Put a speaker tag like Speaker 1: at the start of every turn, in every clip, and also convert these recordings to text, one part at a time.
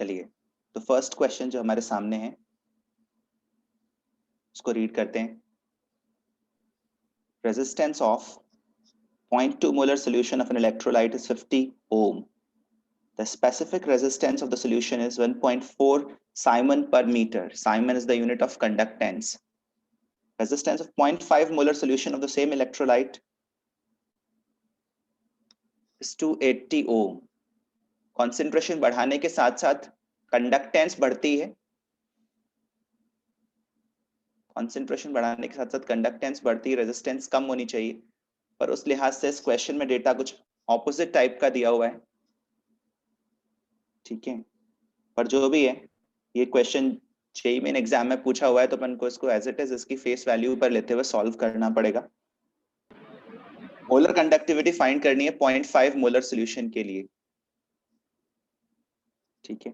Speaker 1: चलिए, तो first question जो हमारे सामने है उसको रीड करते हैं। Resistance of 0.2 molar solution of an electrolyte is 50 ohm. The specific resistance of the solution is 1.4 Simon per meter. Simon is the unit of conductance. Resistance of 0.5 molar solution of the same electrolyte is 280 ohm. Concentration बढ़ाने के साथ साथ conductance बढ़ती है। Concentration बढ़ाने के साथ साथ कंडक्टेंस बढ़ती है, रेजिस्टेंस कम होनी चाहिए, पर उस लिहाज से इस क्वेश्चन में डेटा कुछ ऑपोजिट टाइप का दिया हुआ है। ठीक है, पर जो भी है ये क्वेश्चन जेईई मेन एग्जाम में पूछा हुआ है, तो अपन को इसको एज इट इज इसकी फेस वैल्यू पर लेते हुए सॉल्व करना पड़ेगा। मोलर कंडक्टिविटी फाइंड करनी है 0.5 मोलर सॉल्यूशन के लिए। ठीक है,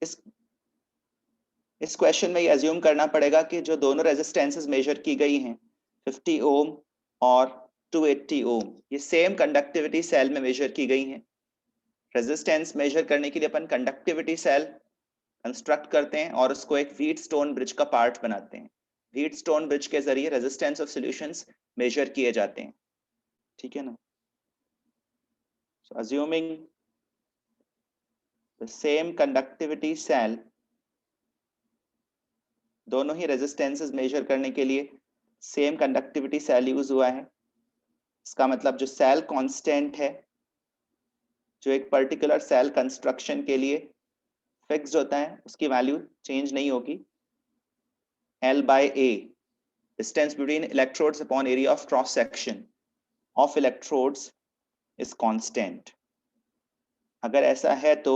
Speaker 1: इस क्वेश्चन में ये अज्यूम करना पड़ेगा कि जो दोनों रेजिस्टेंसेस मेजर की गई हैं 50 ओम और 280 ओम, ये सेम कंडक्टिविटी सेल में मेजर की गई हैं। रेजिस्टेंस मेजर करने के लिए अपन कंडक्टिविटी सेल कंस्ट्रक्ट करते हैं और उसको एक व्हीटस्टोन ब्रिज का पार्ट बनाते हैं। व्हीटस्टोन ब्रिज के जरिए रेजिस्टेंस ऑफ सॉल्यूशंस मेजर किए जाते हैं। ठीक है ना? So assuming the same conductivity cell, दोनों ही रेजिस्टेंसेस मेजर करने के लिए सेम कंडक्टिविटी सेल यूज हुआ है। इसका मतलब जो सेल कांस्टेंट है, जो एक पर्टिकुलर सेल कंस्ट्रक्शन के लिए फिक्स्ड होता है, उसकी वैल्यू चेंज नहीं होगी। L/A, distance between electrodes upon area of cross section of electrodes is constant. अगर ऐसा है तो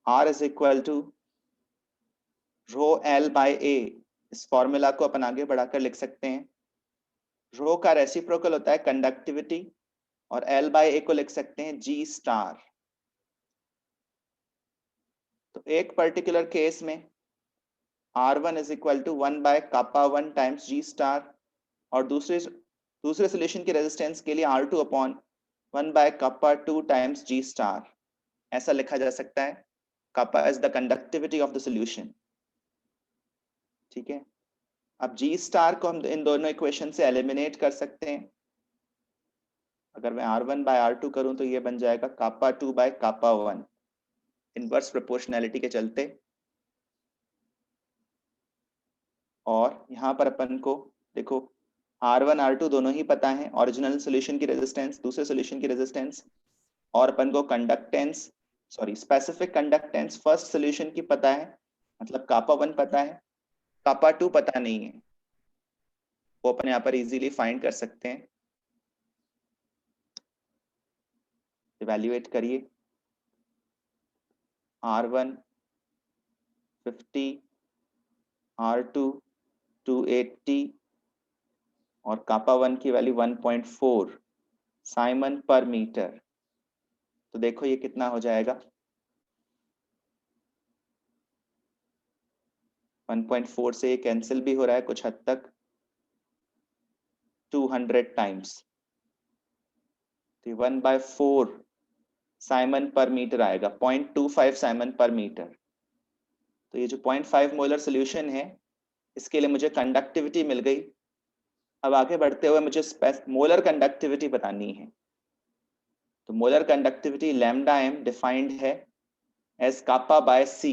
Speaker 1: R is equal to rho L/A, इस फॉर्मूला को अपन आगे बढ़ाकर लिख सकते हैं। रो का रेसिप्रोकल होता है कंडक्टिविटी और L/A को लिख सकते हैं G स्टार। तो एक पर्टिकुलर केस में R1 is equal to 1 by kappa 1 times G star और दूसरे सॉल्यूशन की रेजिस्टेंस के लिए R2 upon 1 by kappa 2 times G star। ऐसा लिखा जा सकता है। kappa is the conductivity of the solution। ठीक है, अब G स्टार को हम इन दोनों इक्वेशन से एलिमिनेट कर सकते हैं। अगर मैं R1 by R2 करूं तो ये बन जाएगा kappa 2 by kappa 1, inverse proportionality के चलते। और यहाँ पर अपन को देखो R1 R2 दोनों ही पता है, ओरिजिनल सॉल्यूशन की रेजिस्टेंस, दूसरे सॉल्यूशन की रेजिस्टेंस, और अपन को conductance specific conductance first solution की पता है, मतलब कापा 1 पता है, कापा 2 पता नहीं है, वो अपन यहाँ पर इजीली फाइंड कर सकते हैं। इवैल्यूएट करिए। R1 50, R2 280 और कापा 1 की वैल्यू 1.4 साइमन पर मीटर। तो देखो ये कितना हो जाएगा, 1.4 से ये कैंसिल भी हो रहा है कुछ हद तक, 200 टाइम्स, तो 1/4 साइमन पर मीटर आएगा, 0.25 साइमन पर मीटर। तो ये जो 0.5 मोलर सॉल्यूशन है, इसके लिए मुझे कंडक्टिविटी मिल गई। अब आगे बढ़ते हुए मुझे मोलर कंडक्टिविटी बतानी है। तो molar conductivity lambda m defined है एज कापा बाय सी,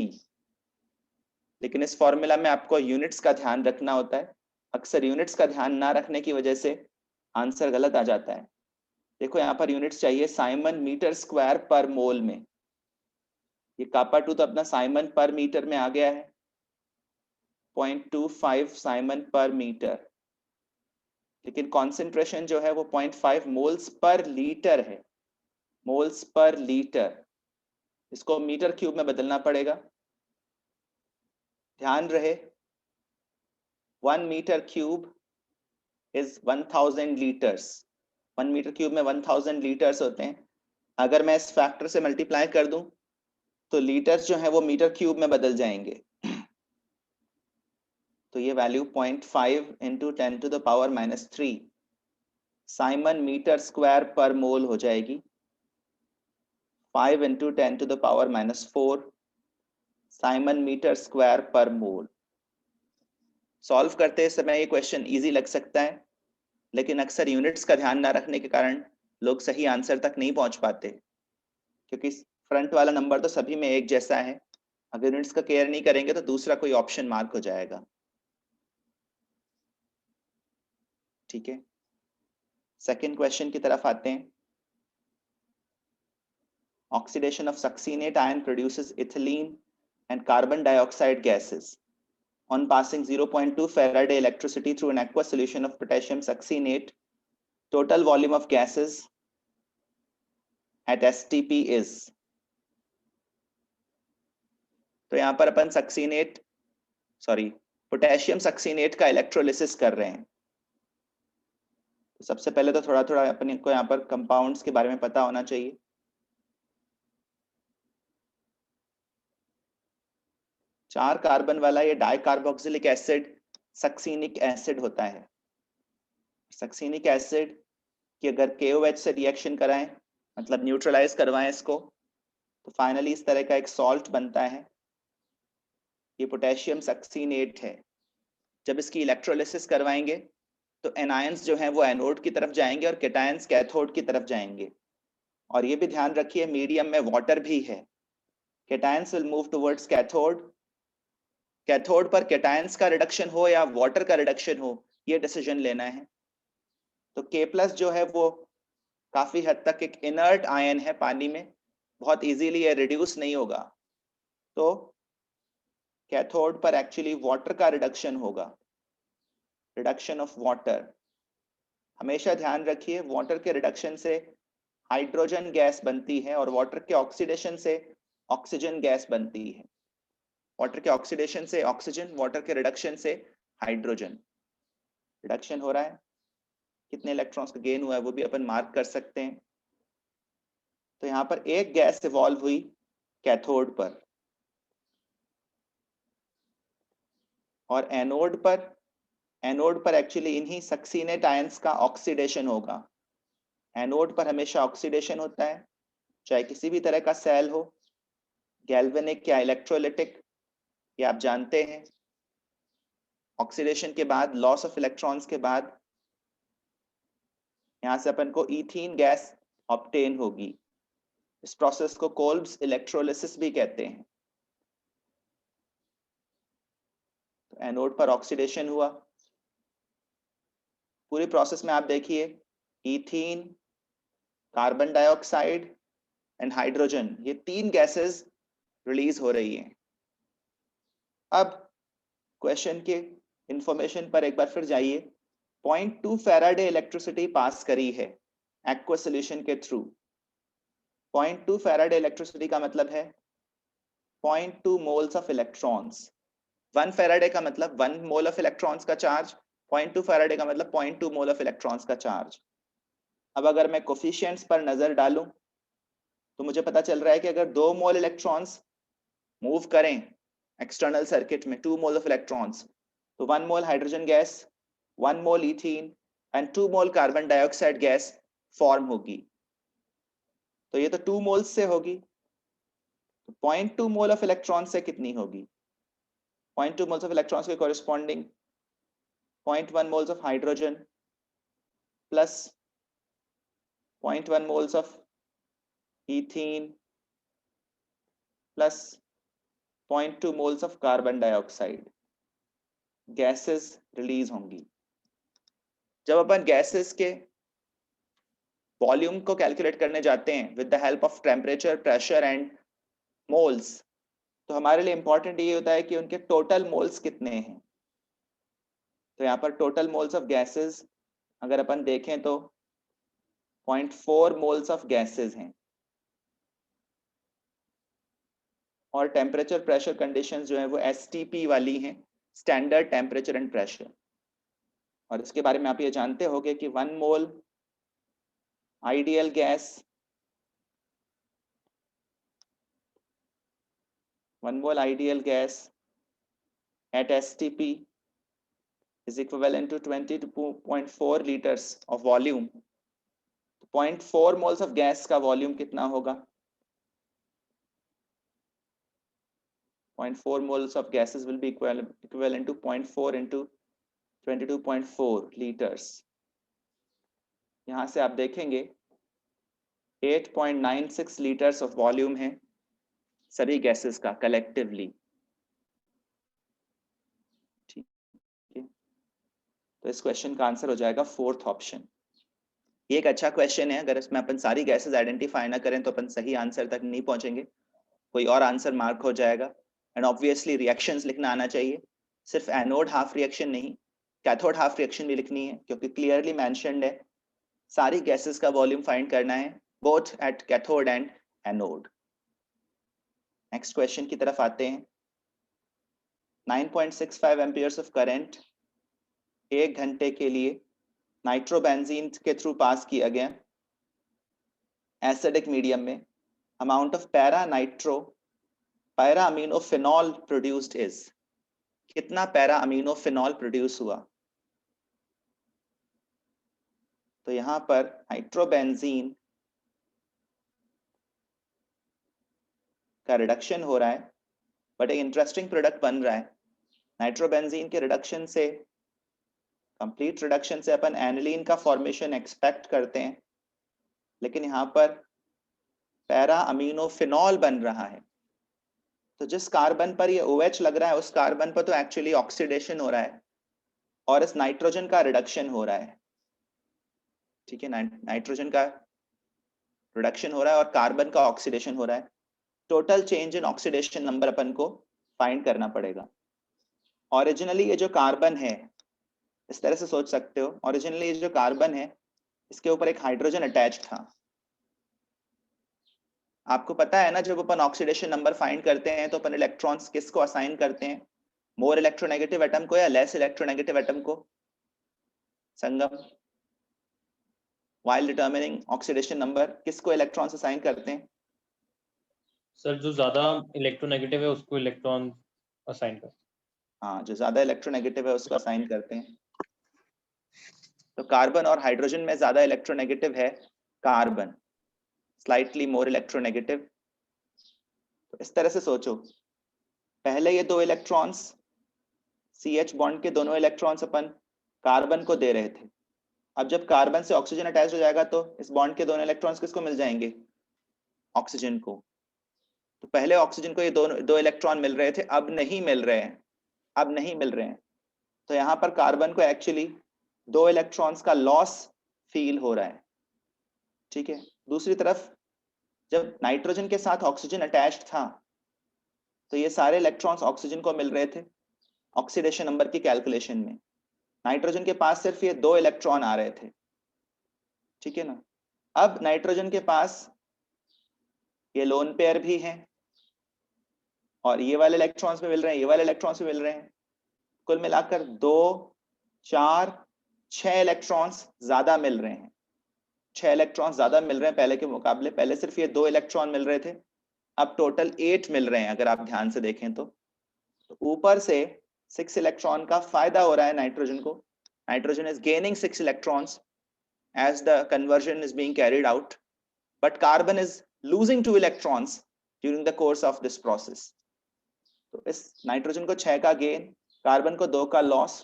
Speaker 1: लेकिन इस फॉर्मूला में आपको यूनिट्स का ध्यान रखना होता है। अक्सर यूनिट्स का ध्यान ना रखने की वजह से आंसर गलत आ जाता है। देखो यहाँ पर यूनिट्स चाहिए साइमन मीटर स्क्वायर पर मोल में। ये कापा 2 तो अपना साइमन पर मीटर में आ गया है, 0.25 साइमन पर मीटर, लेकिन कॉन्सेंट्रेशन जो है वो 0.5 मोल्स पर लीटर है, मोल्स पर लीटर। इसको मीटर क्यूब में बदलना पड़ेगा। ध्यान रहे 1 metre cube is 1000 litres. 1 metre cube में 1000 लीटर्स होते हैं। अगर मैं इस फैक्टर से मल्टीप्लाई कर दूं तो लीटर्स जो है वो मीटर क्यूब में बदल जाएंगे। तो ये value 0.5 into 10 to the power-3 siemens metre square per mole हो जाएगी। 5 into 10 to the power minus 4 siemens metre square per mole. Solve करते समय ये क्वेश्चन इजी लग सकता है, लेकिन अक्सर यूनिट्स का ध्यान ना रखने के कारण लोग सही आंसर तक नहीं पहुंच पाते, क्योंकि फ्रंट वाला नंबर तो सभी में एक जैसा है। अगर यूनिट्स का केयर नहीं करेंगे तो दूसरा कोई ऑप्शन मार्क हो जाएगा। ठीक है, सेकेंड क्वेश्चन की तरफ आते हैं। Oxidation of succinate ion produces ethylene and carbon dioxide gases. On passing 0.2 Faraday electricity through an aqueous solution of potassium succinate, total volume of gases at STP is. तो यहां पर अपन पोटेशियम सक्सीनेट का electrolysis कर रहे हैं। तो सबसे पहले तो थोड़ा थोड़ा अपन को यहाँ पर कंपाउंड्स के बारे में पता होना चाहिए। चार कार्बन वाला ये डाइकार्बोक्सिलिक एसिड सक्सीनिक एसिड होता है। सक्सीनिक एसिड कि अगर KOH से रिएक्शन कराएं, मतलब न्यूट्रलाइज करवाएं इसको, तो फाइनली इस तरह का एक सॉल्ट बनता है। ये पोटेशियम सक्सीनेट है। जब इसकी इलेक्ट्रोलिसिस करवाएंगे तो एनायंस जो हैं वो एनोड की तरफ जाएंगे और केटायंस कैथोड की तरफ जाएंगे। और ये भी ध्यान रखिए मीडियम में वाटर भी है। Cations will move towards cathode. Cathode पर केटायंस का रिडक्शन हो या वाटर का रिडक्शन हो, ये डिसीजन लेना है। तो K+ जो है वो काफी हद तक एक इनर्ट आयन है पानी में, बहुत इजीली ये रिड्यूस नहीं होगा। तो कैथोड पर एक्चुअली वाटर का रिडक्शन होगा, रिडक्शन ऑफ वाटर। हमेशा ध्यान रखिए वाटर के रिडक्शन से हाइड्रोजन गैस बनती है और वाटर के ऑक्सीडेशन से ऑक्सीजन गैस बनती है। वाटर के ऑक्सीडेशन से ऑक्सीजन, वाटर के रिडक्शन से हाइड्रोजन। रिडक्शन हो रहा है, कितने इलेक्ट्रॉन्स का गेन हुआ है वो भी अपन मार्क कर सकते हैं। तो यहाँ पर एक गैस इवॉल्व हुई कैथोड पर, और एनोड पर एक्चुअली इन्हीं सक्सीनेट आयंस का ऑक्सीडेशन होगा। एनोड पर हमेशा ऑक्सीडेशन होता है, चाहे किसी भी तरह का सेल हो, गैल्वेनिक या इलेक्ट्रोलिटिक, ये आप जानते हैं। ऑक्सीडेशन के बाद, लॉस ऑफ इलेक्ट्रॉन्स के बाद, यहां से अपन को ईथीन गैस ऑब्टेन होगी। इस प्रोसेस को कोल्ब्स इलेक्ट्रोलिसिस भी कहते हैं। तो एनोड पर ऑक्सीडेशन हुआ, पूरी प्रोसेस में आप देखिए ethene, carbon dioxide and hydrogen, ये तीन गैसेस रिलीज हो रही हैं। अब क्वेश्चन के इंफॉर्मेशन पर एक बार फिर जाइए। 0.2 फैराडे इलेक्ट्रिसिटी पास करी है एक्वस सॉल्यूशन के थ्रू। 0.2 फैराडे इलेक्ट्रिसिटी का मतलब है 0.2 मोल्स ऑफ इलेक्ट्रॉन्स। 1 फैराडे का मतलब 1 मोल ऑफ इलेक्ट्रॉन्स का चार्ज, 0.2 फैराडे का मतलब 0.2 मोल ऑफ इलेक्ट्रॉन्स का चार्ज। अब अगर मैं कोफिशिएंट्स पर नजर डालूं तो मुझे पता चल रहा है कि अगर 2 मोल इलेक्ट्रॉन्स मूव करें एक्सटर्नल सर्किट में, 2 मोल ऑफ इलेक्ट्रॉन्स, तो 1 मोल hydrogen gas, 1 mole ethene and 2 mole carbon dioxide gas form होगी। तो ये तो 2 मोल्स से होगी, तो 0.2 मोल ऑफ इलेक्ट्रॉन से कितनी होगी? 0.2 मोल्स ऑफ इलेक्ट्रॉन्स के corresponding 0.1 moles of hydrogen plus 0.1 moles of ethene plus 0.2 moles of carbon dioxide, gases release होंगी। जब अपन गैसेस के वॉल्यूम को कैलकुलेट करने जाते हैं with the help of temperature, pressure and moles, तो हमारे लिए इंपॉर्टेंट ये होता है कि उनके टोटल मोल्स कितने हैं। तो यहाँ पर टोटल मोल्स ऑफ गैसेस अगर अपन देखें तो 0.4 मोल्स ऑफ गैसेस हैं, और टेम्परेचर प्रेशर कंडीशंस जो है वो STP वाली हैं, स्टैंडर्ड टेम्परेचर एंड प्रेशर। और इसके बारे में आप ये जानते होंगे कि 1 मोल ideal gas, 1 mole ideal gas at STP is equivalent to 22.4 liters of volume। 0.4 moles of gas का वॉल्यूम कितना होगा? 0.4 moles of gases will be equivalent to 0.4 into 22.4 liters. यहां से आप देखेंगे 8.96 लीटर्स ऑफ वॉल्यूम है सभी गैसेस का कलेक्टिवली। ठीक है, तो इस क्वेश्चन का आंसर हो जाएगा फोर्थ ऑप्शन। ये एक अच्छा क्वेश्चन है, अगर इसमें अपन सारी गैसेस आइडेंटिफाई ना करें तो अपन सही आंसर तक नहीं पहुंचेंगे, कोई और आंसर मार्क हो जाएगा। एंड ऑब्वियसली रिएक्शंस लिखना आना चाहिए, सिर्फ एनोड हाफ रिएक्शन नहीं, कैथोड हाफ रिएक्शन भी लिखनी है, क्योंकि क्लियरली मेंशन्ड है सारी गैसेस का वॉल्यूम फाइंड करना है both at cathode and anode. Next question की तरफ आते हैं। 9.65 एम्पियर्स ऑफ करंट 1 घंटे के लिए नाइट्रोबेंजीन के थ्रू पास किया गया एसिडिक मीडियम में। Amount of para aminophenol produced is, कितना पैरा अमीनोफिनॉल प्रोड्यूस हुआ? तो यहां पर नाइट्रोबेंजीन का रिडक्शन हो रहा है, बट एक इंटरेस्टिंग प्रोडक्ट बन रहा है। नाइट्रोबेंजीन के रिडक्शन से, कंप्लीट रिडक्शन से अपन एनिलीन का फॉर्मेशन एक्सपेक्ट करते हैं, लेकिन यहां पर पैरा अमीनोफिनॉल बन रहा है। तो जिस कार्बन पर ये OH लग रहा है उस कार्बन पर तो एक्चुअली ऑक्सीडेशन हो रहा है और इस नाइट्रोजन का रिडक्शन हो रहा है। ठीक है, नाइट्रोजन का रिडक्शन हो रहा है और कार्बन का ऑक्सीडेशन हो रहा है। Total change in oxidation number अपन को फाइंड करना पड़ेगा। ओरिजिनली ये जो कार्बन है, इस तरह से सोच सकते हो, ओरिजिनली ये जो कार्बन है इसके ऊपर एक हाइड्रोजन अटैच था। आपको पता है ना, जब अपन ऑक्सीडेशन नंबर फाइंड करते हैं तो अपन इलेक्ट्रॉन्स किसको असाइन करते हैं, मोर इलेक्ट्रोनेगेटिव एटम को या लेस इलेक्ट्रोनेगेटिव एटम को? संगम, व्हाइल डिटरमिनिंग ऑक्सीडेशन नंबर किसको इलेक्ट्रॉन्स असाइन करते हैं?
Speaker 2: सर जो ज्यादा इलेक्ट्रोनेगेटिव है उसको इलेक्ट्रॉन असाइन करते हैं।
Speaker 1: हाँ, जो ज्यादा इलेक्ट्रोनेगेटिव है उसको असाइन करते हैं। तो कार्बन और हाइड्रोजन में ज्यादा इलेक्ट्रोनेगेटिव है कार्बन, स्लाइटली मोर इलेक्ट्रोनेगेटिव। तो इस तरह से सोचो, पहले ये दो इलेक्ट्रॉन्स CH बॉन्ड के दोनों इलेक्ट्रॉन्स अपन कार्बन को दे रहे थे। अब जब कार्बन से ऑक्सीजन अटैच हो जाएगा तो इस बॉन्ड के दोनों इलेक्ट्रॉन्स किसको मिल जाएंगे? ऑक्सीजन को। तो पहले ऑक्सीजन को ये दो इलेक्ट्रॉन मिल रहे थे, अब नहीं मिल रहे हैं, अब नहीं मिल रहे हैं। तो यहाँ पर कार्बन को एक्चुअली 2 इलेक्ट्रॉन्स का लॉस फील हो रहा है। ठीक है, दूसरी तरफ जब नाइट्रोजन के साथ ऑक्सीजन अटैच्ड था तो ये सारे इलेक्ट्रॉन्स ऑक्सीजन को मिल रहे थे ऑक्सीडेशन नंबर की कैलकुलेशन में। नाइट्रोजन के पास सिर्फ ये 2 इलेक्ट्रॉन आ रहे थे। ठीक है ना, अब नाइट्रोजन के पास ये लोन पेयर भी हैं और ये वाले इलेक्ट्रॉन्स भी मिल रहे हैं, ये वाले इलेक्ट्रॉन्स भी मिल रहे हैं। कुल मिलाकर 2, 4, 6 इलेक्ट्रॉन्स ज्यादा मिल रहे हैं। 6 इलेक्ट्रॉन्स ज्यादा मिल रहे हैं पहले के मुकाबले। पहले सिर्फ ये 2 इलेक्ट्रॉन मिल रहे थे, अब टोटल 8 मिल रहे हैं अगर आप ध्यान से देखें तो। ऊपर से 6 इलेक्ट्रॉन का फायदा हो रहा है नाइट्रोजन को। Nitrogen is gaining 6 electrons as the conversion is being carried out, but carbon is losing 2 electrons during the course of this process. तो इस नाइट्रोजन को 6 का गेन, कार्बन को 2 का लॉस।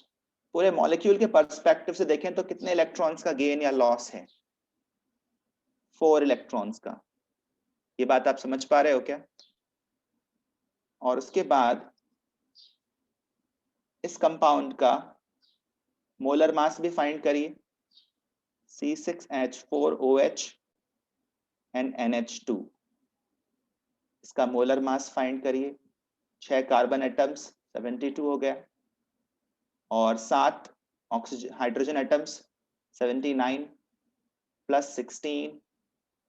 Speaker 1: पूरे मॉलिक्यूल के पर्सपेक्टिव से देखें तो कितने इलेक्ट्रॉन्स का गेन या लॉस है? 4 इलेक्ट्रॉन्स का। ये बात आप समझ पा रहे हो क्या? और उसके बाद इस कंपाउंड का मोलर मास भी फाइंड करिए, C6H4OH and NH2। इसका मोलर मास फाइंड करिए। 6 कार्बन एटम्स 72 हो गया और 7 oxygen hydrogen atoms 79 plus 16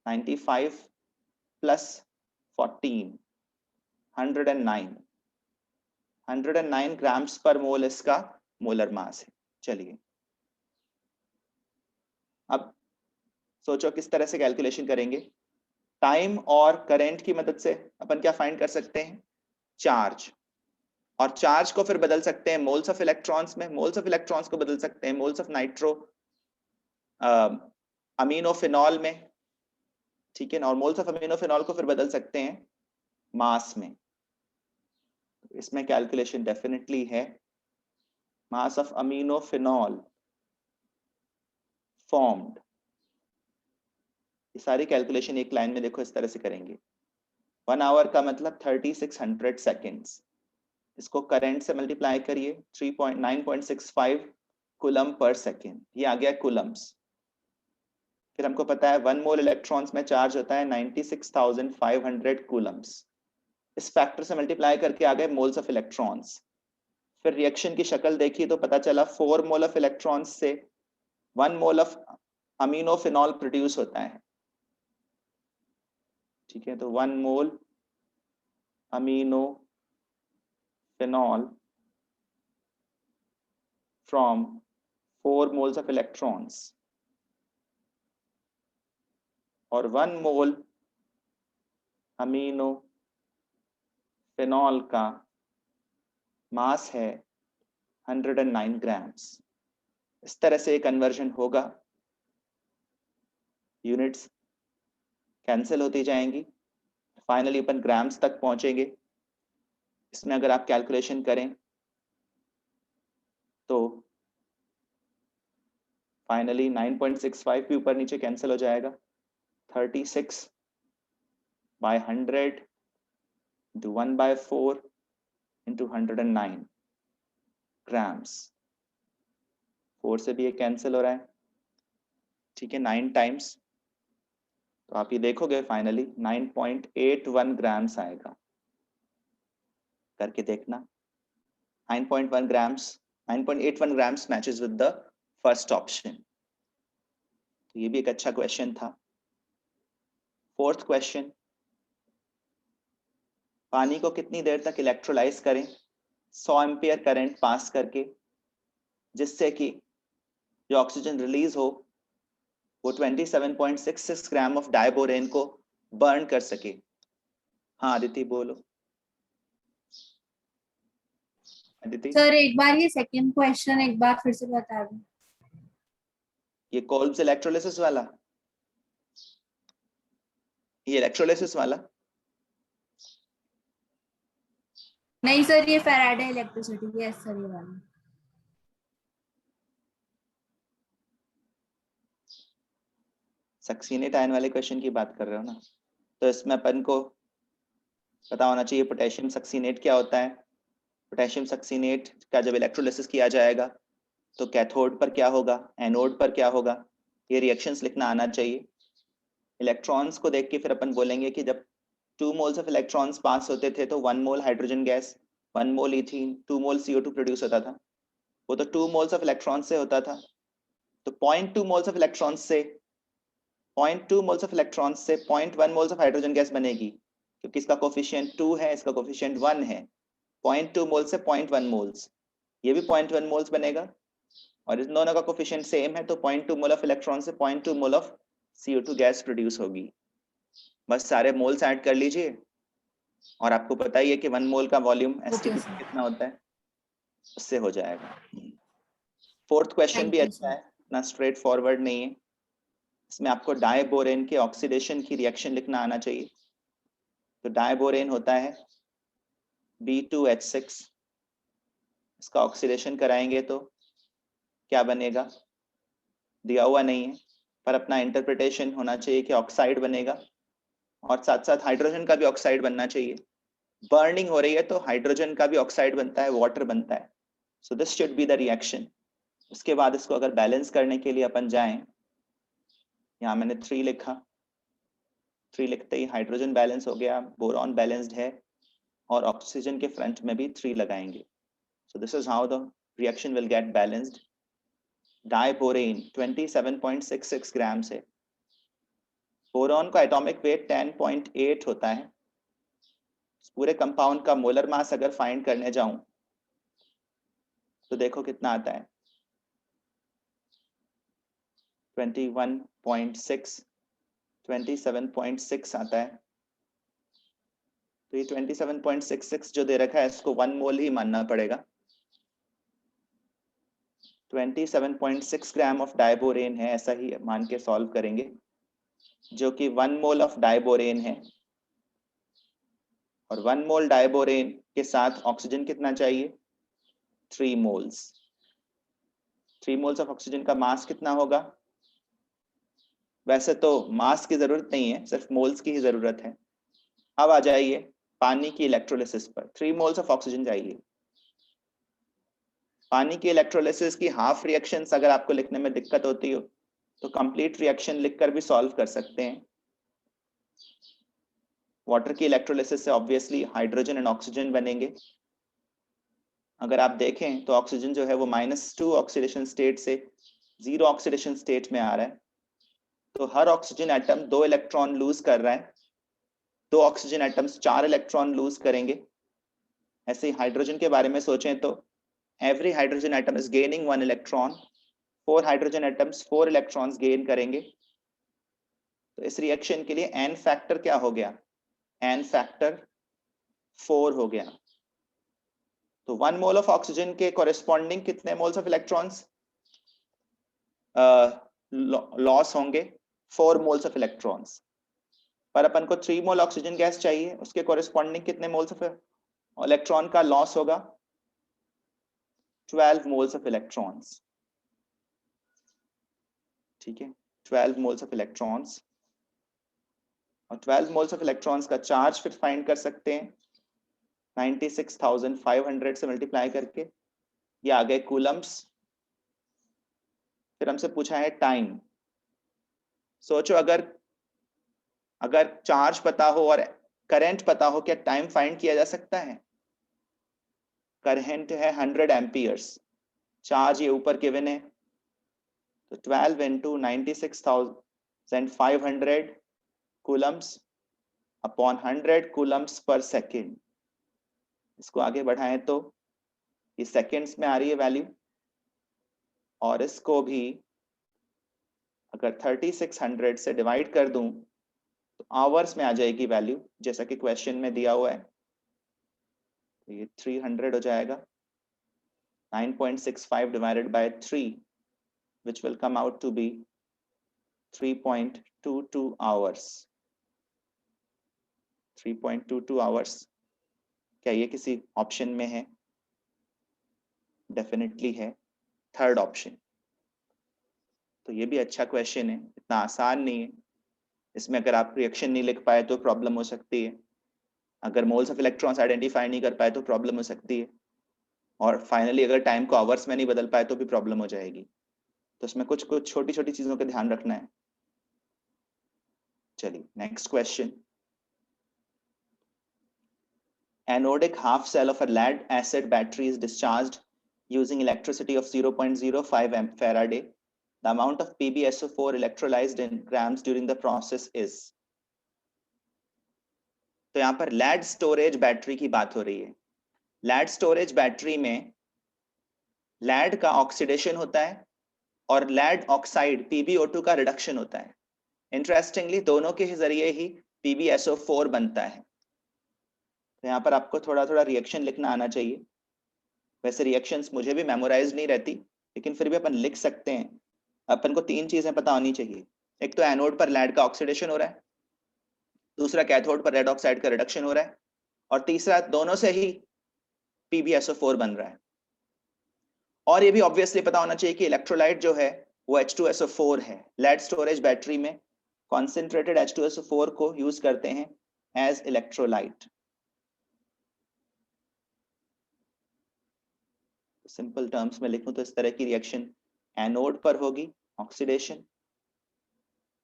Speaker 1: 95 plus 14 109 grams पर मोल इसका मोलर मास है। चलिए अब सोचो किस तरह से कैलकुलेशन करेंगे। टाइम और करंट की मदद से अपन क्या फाइंड कर सकते हैं? चार्ज। और चार्ज को फिर बदल सकते हैं मोल्स ऑफ इलेक्ट्रॉन्स में, मोल्स ऑफ इलेक्ट्रॉन्स को बदल सकते हैं मोल्स ऑफ नाइट्रो अमीनोफिनॉल में। ठीक है ना, और मोल्स ऑफ अमीनोफिनॉल को फिर बदल सकते हैं मास में। इसमें कैलकुलेशन डेफिनेटली है। मास ऑफ अमीनोफिनॉल फॉर्म्ड, ये सारी कैलकुलेशन एक लाइन में देखो इस तरह से करेंगे। 1 आवर का मतलब 3600 सेकेंड्स, इसको करंट से मल्टीप्लाई करिए 9.65 कूलम पर सेकेंड, ये आ गया कूलम्स। फिर हमको पता है 1 मोल इलेक्ट्रॉन्स में चार्ज होता है 96,500 कूलम्स, इस फैक्टर से मल्टीप्लाई करके आ गए मोल्स ऑफ इलेक्ट्रॉन्स। फिर रिएक्शन की शक्ल देखी तो पता चला 4 मोल ऑफ इलेक्ट्रॉन्स से 1 मोल ऑफ अमीनोफिनॉल प्रोड्यूस होता है। ठीक है, तो 1 मोल अमीनोफिनॉल from 4 moles of electrons, और 1 मोल अमीनोफिनॉल का मास है 109 ग्राम्स। इस तरह से कन्वर्जन होगा, यूनिट्स कैंसिल होती जाएंगी, फाइनली अपन ग्राम्स तक पहुंचेंगे। इसमें अगर आप कैलकुलेशन करें तो फाइनली 9.65 भी ऊपर नीचे कैंसिल हो जाएगा, 36 by 100 into 1 by 4 into 109 grams. 4 से भी ये कैंसिल हो रहा है, ठीक है, 9 टाइम्स, तो आप ये देखोगे फाइनली 9.81 ग्राम्स आएगा। करके देखना, 9.1 grams, 9.81 grams matches with the first option. तो ये भी एक अच्छा क्वेश्चन था। फोर्थ क्वेश्चन, पानी को कितनी देर तक इलेक्ट्रोलाइज करें 100 एम्पियर करंट पास करके, जिससे कि जो ऑक्सीजन रिलीज हो वो 27.66 ग्राम ऑफ डायबोरेन को बर्न कर सके। हाँ अदिति बोलो। अदिति,
Speaker 3: सर एक बार ये सेकंड क्वेश्चन एक बार फिर से बता दो।
Speaker 1: ये कोल्ब्स इलेक्ट्रोलिसिस वाला, ये इलेक्ट्रोलिसिस वाला
Speaker 3: नहीं सर, ये फैराडे इलेक्ट्रिसिटी, यस सर ये वाला।
Speaker 1: सक्सीनेट आयन वाले क्वेश्चन की बात कर रहे हो ना, तो इसमें अपन को पता होना चाहिए पोटेशियम सक्सीनेट क्या होता है। पोटेशियम सक्सीनेट का जब इलेक्ट्रोलिसिस किया जाएगा तो कैथोड पर क्या होगा, एनोड पर क्या होगा, ये रिएक्शंस लिखना आना चाहिए। इलेक्ट्रॉन्स को देख के फिर अपन बोलेंगे कि जब 2 मोल्स ऑफ इलेक्ट्रॉन्स पास होते थे तो 1 मोल हाइड्रोजन गैस, 1 मोल इथीन, 2 मोल CO2 प्रोड्यूस होता था। वो तो 2 मोल्स ऑफ इलेक्ट्रॉन्स से होता था, तो 0.2 मोल्स ऑफ इलेक्ट्रॉन्स से 0.2 मोल्स ऑफ इलेक्ट्रॉन्स से 0.1 मोल्स ऑफ हाइड्रोजन गैस बनेगी, क्योंकि इसका कोफिशिएंट 2 है, इसका कोफिशिएंट 1 है। 0.2 मोल से 0.1 मोल्स, ये भी 0.1 मोल्स बनेगा, और इन दोनों का कोफिशिएंट सेम है, तो 0.2 मोल ऑफ इलेक्ट्रॉन से 0.2 mole of CO2 gas produce होगी। बस सारे मोल्स ऐड कर लीजिए, और आपको पता ही है कि 1 मोल का वॉल्यूम एसटीपी कितना होता है, उससे हो जाएगा। फोर्थ क्वेश्चन भी अच्छा है, ना स्ट्रेट फॉरवर्ड नहीं है। इसमें आपको डायबोरेन के ऑक्सीडेशन की रिएक्शन लिखना आना चाहिए। तो डायबोरेन होता है B2H6, इसका ऑक्सीडेशन कराएंगे तो क्या बनेगा, दिया हुआ नहीं है, पर अपना इंटरप्रिटेशन होना चाहिए कि ऑक्साइड बनेगा, और साथ साथ हाइड्रोजन का भी ऑक्साइड बनना चाहिए। बर्निंग हो रही है तो हाइड्रोजन का भी ऑक्साइड बनता है, वाटर बनता है। So this should be the reaction. उसके बाद इसको अगर बैलेंस करने के लिए अपन जाएं, यहाँ मैंने 3 लिखा, 3 लिखते ही हाइड्रोजन बैलेंस हो गया, बोरॉन बैलेंस्ड है, और ऑक्सीजन के फ्रंट में भी 3 लगाएंगे। So this is how the reaction will get balanced. Diborane 27.66 ग्राम से, बोरॉन का एटॉमिक वेट 10.8 होता है। पूरे कंपाउंड का मोलर मास अगर फाइंड करने जाऊं तो देखो कितना आता है, 27.6 आता है। तो ये 27.66 जो दे रखा है इसको 1 मोल ही मानना पड़ेगा। 27.6 ग्राम ऑफ डायबोरेन है, ऐसा ही मान के सॉल्व करेंगे, जो कि 1 मोल ऑफ डायबोरेन है। और 1 मोल डायबोरेन के साथ ऑक्सीजन कितना चाहिए? 3 मोल्स। 3 मोल्स ऑफ ऑक्सीजन का मास कितना होगा? वैसे तो मास की जरूरत नहीं है, सिर्फ मोल्स की ही जरूरत है। अब आ जाइए पानी की इलेक्ट्रोलिसिस पर। 3 मोल्स ऑफ ऑक्सीजन चाहिए। पानी की इलेक्ट्रोलिसिस की हाफ रिएक्शंस अगर आपको लिखने में दिक्कत होती हो तो कंप्लीट रिएक्शन लिखकर भी सॉल्व कर सकते हैं। वाटर की इलेक्ट्रोलिसिस से ऑब्वियसली हाइड्रोजन एंड ऑक्सीजन बनेंगे। अगर आप देखें तो ऑक्सीजन जो है वो -2 ऑक्सीडेशन स्टेट से 0 ऑक्सीडेशन स्टेट में आ रहा है। तो हर ऑक्सीजन एटम 2 इलेक्ट्रॉन लूज कर रहा है। 2 ऑक्सीजन एटम्स 4 इलेक्ट्रॉन लूज करेंगे। ऐसे ही हाइड्रोजन के बारे में सोचें तो every hydrogen atom is gaining 1 electron. 4 hydrogen atoms 4 electrons gain करेंगे। तो इस रिएक्शन के लिए n फैक्टर क्या हो गया? n फैक्टर 4 हो गया। तो 1 मोल ऑफ ऑक्सीजन के कॉरेस्पॉन्डिंग कितने मोल्स ऑफ इलेक्ट्रॉन्स लॉस होंगे? 4 मोल्स ऑफ इलेक्ट्रॉन्स। पर अपन को 3 मोल ऑक्सीजन गैस चाहिए, उसके कॉरेस्पॉन्डिंग कितने मोल्स ऑफ इलेक्ट्रॉन का लॉस होगा? 12 मोल्स ऑफ इलेक्ट्रॉन्स। ठीक है, 12 मोल्स ऑफ इलेक्ट्रॉन्स। और 12 मोल्स ऑफ इलेक्ट्रॉन्स का चार्ज फिर फाइंड कर सकते हैं 96,500 से मल्टीप्लाई करके। ये आ गए कूलम्स। फिर हमसे पूछा है टाइम। सोचो अगर चार्ज पता हो और करंट पता हो, क्या टाइम फाइंड किया जा सकता है? करंट है 100 एम्पियर्स, चार्ज ये ऊपर गिवन है, तो 12 इंटू 96,500 कूलम्स अपॉन 100 कूलम्स पर सेकेंड। इसको आगे बढ़ाएं तो ये सेकेंड्स में आ रही है वैल्यू, और इसको भी अगर 3600 से डिवाइड कर दूं तो आवर्स में आ जाएगी वैल्यू, जैसा कि क्वेश्चन में दिया हुआ है। तो ये 300 हो जाएगा। 9.65 divided by 3 which will come out to be 3.22 hours। 3.22 hours। क्या ये किसी ऑप्शन में है? डेफिनेटली है, थर्ड ऑप्शन। तो ये भी अच्छा क्वेश्चन है, इतना आसान नहीं है। इसमें अगर आप रिएक्शन नहीं लिख पाए तो प्रॉब्लम हो सकती है, अगर मोल्स ऑफ इलेक्ट्रॉन्स आइडेंटिफाई नहीं कर पाए तो प्रॉब्लम हो सकती है, और फाइनली अगर टाइम को आवर्स में नहीं बदल पाए तो भी प्रॉब्लम हो जाएगी। तो इसमें कुछ कुछ छोटी छोटी चीजों का ध्यान रखना है। चलिए next question. Anodic half cell of a lead acid battery is discharged using electricity of 0.05 Faraday. The amount of PbSO4 electrolyzed in grams during the process is। तो यहाँ पर lead storage battery की बात हो रही है। lead storage battery में lead का ऑक्सीडेशन होता है और lead ऑक्साइड PbO2 का रिडक्शन होता है। इंटरेस्टिंगली दोनों के जरिए ही PbSO4 बनता है। तो यहाँ पर आपको थोड़ा थोड़ा रिएक्शन लिखना आना चाहिए। वैसे रिएक्शंस मुझे भी मेमोराइज नहीं रहती, लेकिन फिर भी अपन लिख सकते हैं। अपन को 3 चीजें पता होनी चाहिए। एक तो एनोड पर लेड का ऑक्सीडेशन हो रहा है, दूसरा कैथोड पर रेड ऑक्साइड का रिडक्शन हो रहा है, और तीसरा दोनों से ही PbSO4 बन रहा है। और ये भी ऑब्वियसली पता होना चाहिए कि इलेक्ट्रोलाइट जो है वो H2SO4 है। लेड स्टोरेज बैटरी में कॉन्सेंट्रेटेड H2SO4 को यूज करते हैं एज इलेक्ट्रोलाइट। सिंपल टर्म्स में लिखूं तो इस तरह की रिएक्शन एनोड पर होगी ऑक्सीडेशन,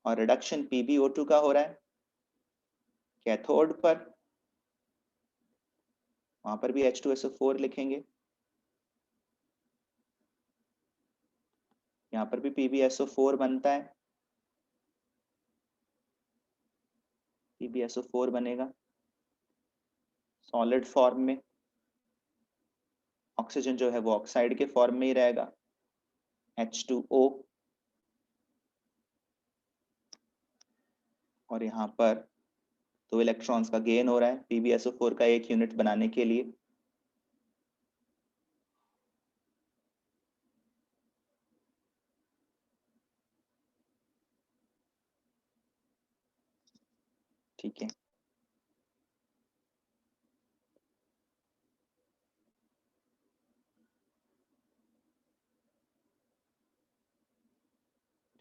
Speaker 1: और रिडक्शन PbO2 का हो रहा है। कैथोड पर वहां पर भी H2SO4 लिखेंगे, यहाँ पर भी PbSO4 बनता है, PbSO4 बनेगा सॉलिड फॉर्म में। ऑक्सीजन जो है वो ऑक्साइड के फॉर्म में ही रहेगा, H2O। और यहाँ पर 2 इलेक्ट्रॉन्स का गेन हो रहा है PbSO4 का 1 यूनिट बनाने के लिए। ठीक है,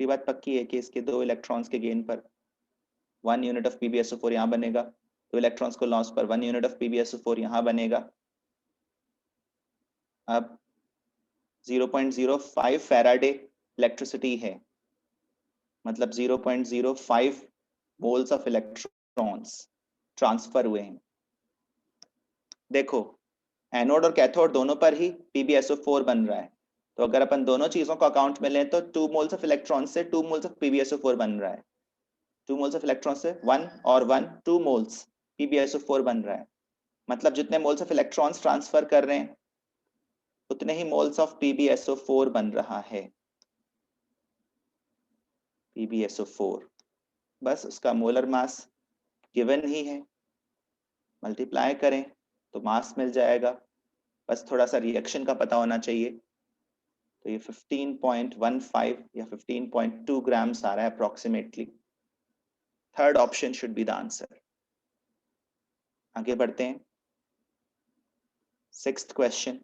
Speaker 1: ये बात पक्की है कि इसके 2 इलेक्ट्रॉन्स के गेन पर 1 यूनिट ऑफ PbSO4 यहाँ बनेगा, 2 इलेक्ट्रॉन्स को लॉस पर 1 यूनिट ऑफ PbSO4 यहाँ बनेगा। अब 0.05 फैराडे इलेक्ट्रिसिटी है, मतलब 0.05 मोल्स ऑफ इलेक्ट्रॉन्स ट्रांसफर हुए हैं। देखो एनोड और कैथोड दोनों पर ही PbSO4 बन रहा है, तो अगर अपन दोनों चीजों को अकाउंट में लें तो 2 मोल्स ऑफ इलेक्ट्रॉन से 2 मोल्स ऑफ PbSO4 बन रहा है, 2 मोल्स ऑफ इलेक्ट्रॉन से 1 और 1 2 मोल्स PbSO4 बन रहा है। मतलब जितने मोल्स ऑफ इलेक्ट्रॉन्स ट्रांसफर कर रहे हैं उतने ही मोल्स ऑफ PbSO4 बन रहा है। PbSO4 बस उसका मोलर मास गिवन ही है, मल्टीप्लाई करें तो मास मिल जाएगा, बस थोड़ा सा रिएक्शन का पता होना चाहिए। तो ये 15.15 या 15.2 ग्राम्स आ रहा है approximately. Third option should be the answer. आगे बढ़ते हैं। 6th क्वेश्चन,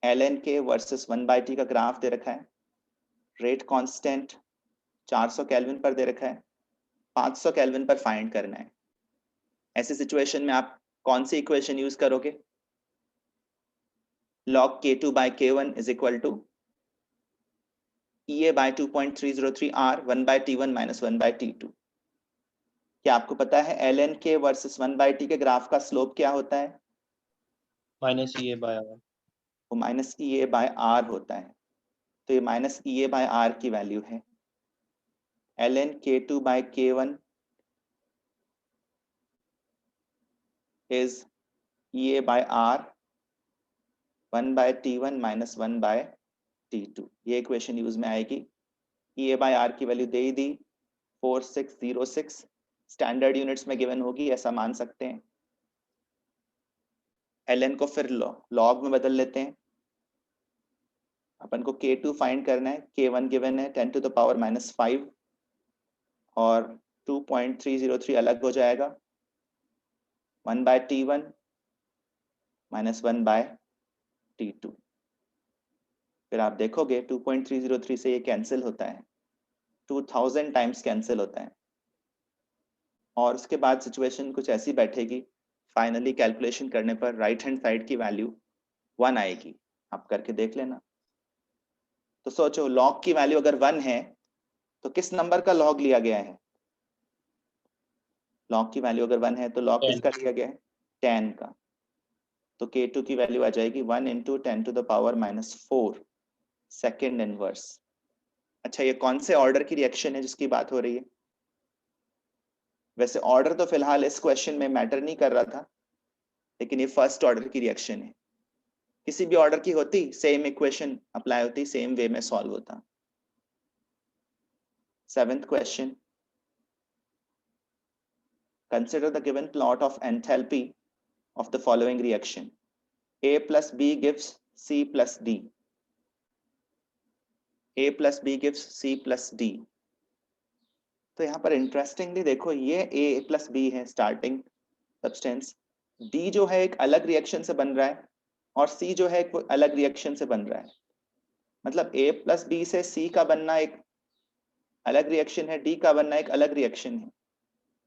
Speaker 1: ln के वर्सेस 1/t का ग्राफ दे रखा है, रेट कांस्टेंट 400 केल्विन पर दे रखा है, 500 केल्विन पर फाइंड करना है। ऐसी सिचुएशन में आप कौन सी इक्वेशन यूज करोगे? log k2 by k1 is equal to EA by 2.303 R 1/T1 minus 1/T2। क्या आपको पता है ln k वर्सेस 1/t के ग्राफ का स्लोप क्या होता है?
Speaker 2: Minus EA by R.
Speaker 1: वो माइनस EA by R होता है, तो ये माइनस EA by R की वैल्यू है। ln k2 by k1 is EA by R 1/T1 minus 1/T2। ये इक्वेशन यूज में आएगी। EA by R की वैल्यू दे ही दी 4606, स्टैंडर्ड यूनिट्स में गिवन होगी, ऐसा मान सकते हैं। ln को फिर लॉग में बदल लेते हैं। अपन को k2 फाइंड करना है, k1 गिवन है 10 to the power minus 5 और 2.303 अलग हो जाएगा, 1/T1 minus 1/T2। फिर आप देखोगे 2.303 से ये कैंसिल होता है, 2000 टाइम्स कैंसिल होता है, और उसके बाद सिचुएशन कुछ ऐसी बैठेगी। फाइनली कैलकुलेशन करने पर राइट हैंड साइड की वैल्यू 1 आएगी। आप करके देख लेना। तो सोचो लॉग की वैल्यू अगर 1 है तो किस नंबर का लॉग लिया गया है? लॉग की वैल्यू अगर 1 है तो लॉग
Speaker 2: 10।
Speaker 1: किसका लिया गया है? 10 का। तो k2 की वैल्यू आ जाएगी 1 into 10 to the power minus 4 second inverse. अच्छा, ये कौन से ऑर्डर की रिएक्शन है जिसकी बात हो रही है? वैसे ऑर्डर तो फिलहाल इस क्वेश्चन में मैटर नहीं कर रहा था, लेकिन ये फर्स्ट ऑर्डर की रिएक्शन है। किसी भी ऑर्डर की होती सेम इक्वेशन अप्लाई होती, सेम वे में सॉल्व होता। 7th question, consider the given plot of enthalpy of the following reaction. A plus B gives C plus D. A plus B gives C plus D. तो यहाँ पर interestingly देखो, ये A plus B है starting substance, D जो है एक अलग रिएक्शन से बन रहा है और C जो है एक अलग रिएक्शन से बन रहा है। मतलब A plus B से C का बनना एक अलग रिएक्शन है, D का बनना एक अलग रिएक्शन है।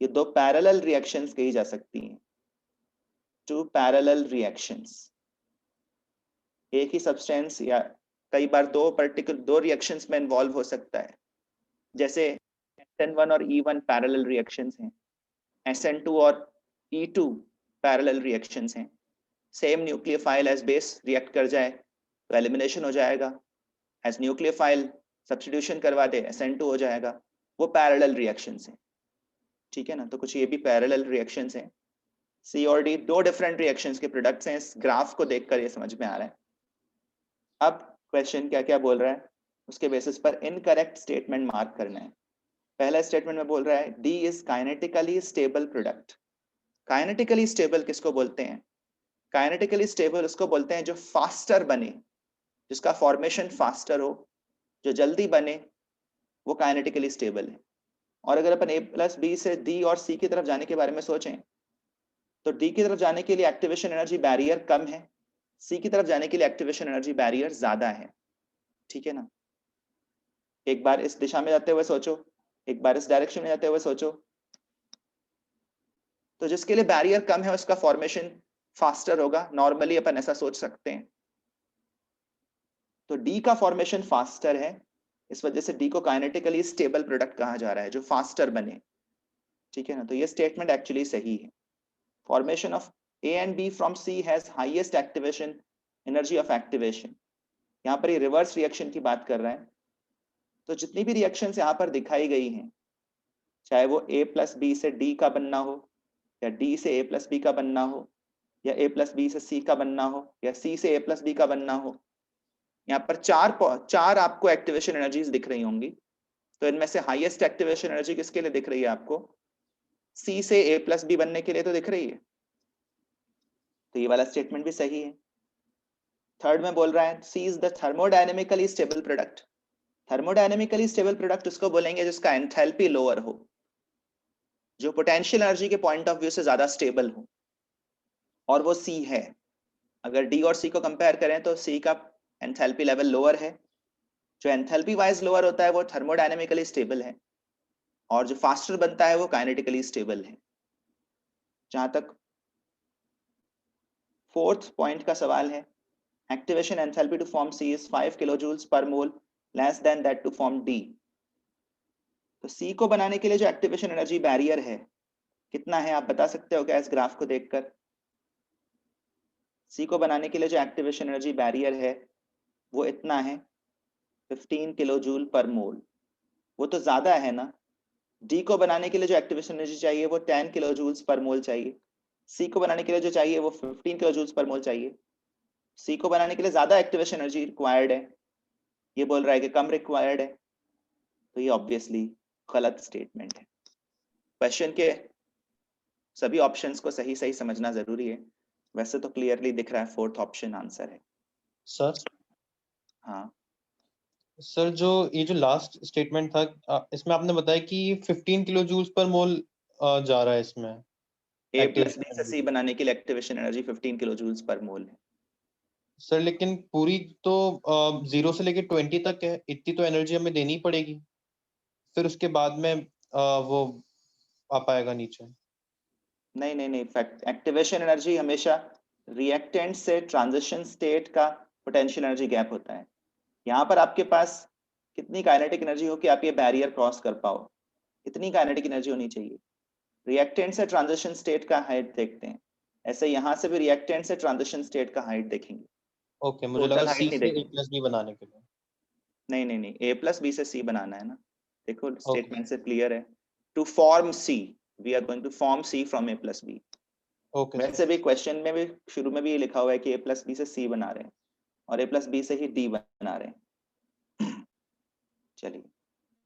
Speaker 1: ये दो पैरेलल रिएक्शंस कही जा सकती हैं, टू पैरेलल रिएक्शंस। एक ही सब्सटेंस या कई बार दो रिएक्शंस में इन्वॉल्व हो सकता है। जैसे SN1 और E1 पैरेलल रिएक्शंस हैं, SN2 और E2 पैरेलल रिएक्शंस हैं। Same nucleophile as base react कर जाए तो एलिमिनेशन हो जाएगा, एज न्यूक्लियोफाइल सब्स्टिट्यूशन करवा दे SN2 हो जाएगा। वो पैरेलल रिएक्शंस हैं, ठीक है ना। तो कुछ ये भी पैरेलल रिएक्शंस हैं। C और D दो डिफरेंट रिएक्शंस के प्रोडक्ट्स हैं। इस ग्राफ को देखकर ये समझ में आ रहा है। अब क्वेश्चन क्या क्या बोल रहा है उसके बेसिस पर इनकरेक्ट स्टेटमेंट मार्क करना है। पहला स्टेटमेंट में बोल रहा है D is kinetically stable product. Kinetically stable किसको बोलते हैं? काइनेटिकली स्टेबल उसको बोलते हैं जो फास्टर बने, जिसका फॉर्मेशन फास्टर हो, जो जल्दी बने, वो काइनेटिकली स्टेबल है। और अगर अपन A plus B से D और C की तरफ जाने के बारे में सोचें तो D की तरफ जाने के लिए एक्टिवेशन एनर्जी बैरियर कम है, C की तरफ जाने के लिए एक्टिवेशन एनर्जी बैरियर ज्यादा है, ठीक है ना। एक बार इस दिशा में जाते हुए सोचो, एक बार इस डायरेक्शन में जाते हुए सोचो। तो जिसके लिए बैरियर कम है उसका फॉर्मेशन फास्टर होगा, नॉर्मली अपन ऐसा सोच सकते हैं। तो डी का फॉर्मेशन फास्टर है, इस वजह से डी को काइनेटिकली स्टेबल प्रोडक्ट कहा जा रहा है जो फास्टर बने, ठीक है ना। तो ये स्टेटमेंट एक्चुअली सही है। Formation of A and B from C has highest activation energy of activation. यहाँ पर ये रिवर्स रिएक्शन की बात कर रहा है। तो जितनी भी रिएक्शंस यहाँ पर दिखाई गई हैं, चाहे वो ए प्लस बी से डी का बनना हो, या डी से ए प्लस बी का बनना हो, या ए प्लस बी से सी का बनना हो, या सी से ए प्लस बी का बनना हो, यहाँ पर चार आपको एक्टिवेशन एनर्जीज दिख रही होंगी। तो इनमें से हाईएस्ट एक्टिवेशन एनर्जी किसके लिए दिख रही है आपको? सी से ए प्लस बी बनने के लिए तो दिख रही है। तो ये वाला स्टेटमेंट भी सही है। थर्ड में बोल रहा है C is the thermodynamically stable product. Thermodynamically stable product उसको बोलेंगे जिसका एंथैल्पी लोअर हो, जो पोटेंशियल एनर्जी के पॉइंट ऑफ व्यू से ज्यादा स्टेबल हो, और वो सी है। अगर डी और सी को कंपेयर करें तो सी का एंथैल्पी लेवल लोअर है। जो एंथैल्पी वाइज लोअर होता है वो थर्मोडायनेमिकली स्टेबल है, और जो फास्टर बनता है वो काइनेटिकली स्टेबल है। जहां तक फोर्थ पॉइंट का सवाल है, activation enthalpy to form C is 5 kilojoules per mole less than that to form D. तो सी को बनाने के लिए जो एक्टिवेशन एनर्जी बैरियर है कितना है, आप बता सकते हो क्या इस ग्राफ को देखकर? सी को बनाने के लिए जो एक्टिवेशन एनर्जी बैरियर है वो इतना है, 15 किलोजूल पर मोल। वो तो ज्यादा है ना। डी को बनाने के लिए जो एक्टिवेशन एनर्जी चाहिए वो 10 किलोजूल्स पर मोल चाहिए। सी को बनाने के लिए जो चाहिए वो 15 किलोजूल्स पर मोल चाहिए। सी को बनाने के लिए ज्यादा एक्टिवेशन एनर्जी रिक्वायर्ड है, ये बोल रहा है कि कम रिक्वायर्ड है। तो ये ऑब्वियसली गलत स्टेटमेंट है। क्वेश्चन के सभी ऑप्शंस को सही सही समझना जरूरी है। वैसे तो क्लियरली दिख रहा है फोर्थ ऑप्शन आंसर है।
Speaker 2: सर
Speaker 1: हाँ
Speaker 2: सर जो ये जो लास्ट स्टेटमेंट था इसमें आपने बताया कि 15 किलो जूल्स पर मोल जा रहा है इसमें
Speaker 1: ए प्लस
Speaker 2: एक्टिवेशन
Speaker 1: बी से सी
Speaker 2: एनर्जी।
Speaker 1: बनाने के लिए एक्टिवेशन एनर्जी 15 किलोजूल्स पर मोल है।
Speaker 2: सर लेकिन पूरी तो 0 से लेके 20 तक है, इतनी तो एनर्जी हमें देनी पड़ेगी, फिर उसके बाद में वो आ पाएगा नीचे।
Speaker 1: नहीं नहीं नहीं, एक्टिवेशन एनर्जी हमेशा रिएक्टेंट से ट्रांजिशन स्टेट का पोटेंशियल एनर्जी गैप होता है। यहाँ पर आपके पास कितनी काइनेटिक एनर्जी हो कि आप ये बैरियर क्रॉस कर पाओ, इतनी काइनेटिक एनर्जी होनी चाहिए। रिएक्टेंट से ट्रांजिशन स्टेट का हाइट देखते हैं, ऐसे यहाँ से भी रिएक्टेंट से ट्रांजिशन स्टेट का हाइट देखेंगे,
Speaker 2: ओके, मुझे लगा
Speaker 1: टोटल हाइट
Speaker 2: सी
Speaker 1: नहीं
Speaker 2: से ए
Speaker 1: देखेंगे।
Speaker 2: प्लस बी बनाने के लिए।
Speaker 1: नहीं नहीं नहीं, ए प्लस बी से सी बनाना है ना। देखो
Speaker 2: ओके
Speaker 1: स्टेटमेंट से क्लियर है, to form C we are going to form C from A plus B.
Speaker 2: Okay sir.
Speaker 1: वैसे भी क्वेश्चन में भी शुरू में भी ये लिखा हुआ है कि ए प्लस बी से सी बना रहे हैं, और ए प्लस बी से ही डी बना रहे हैं। चलिए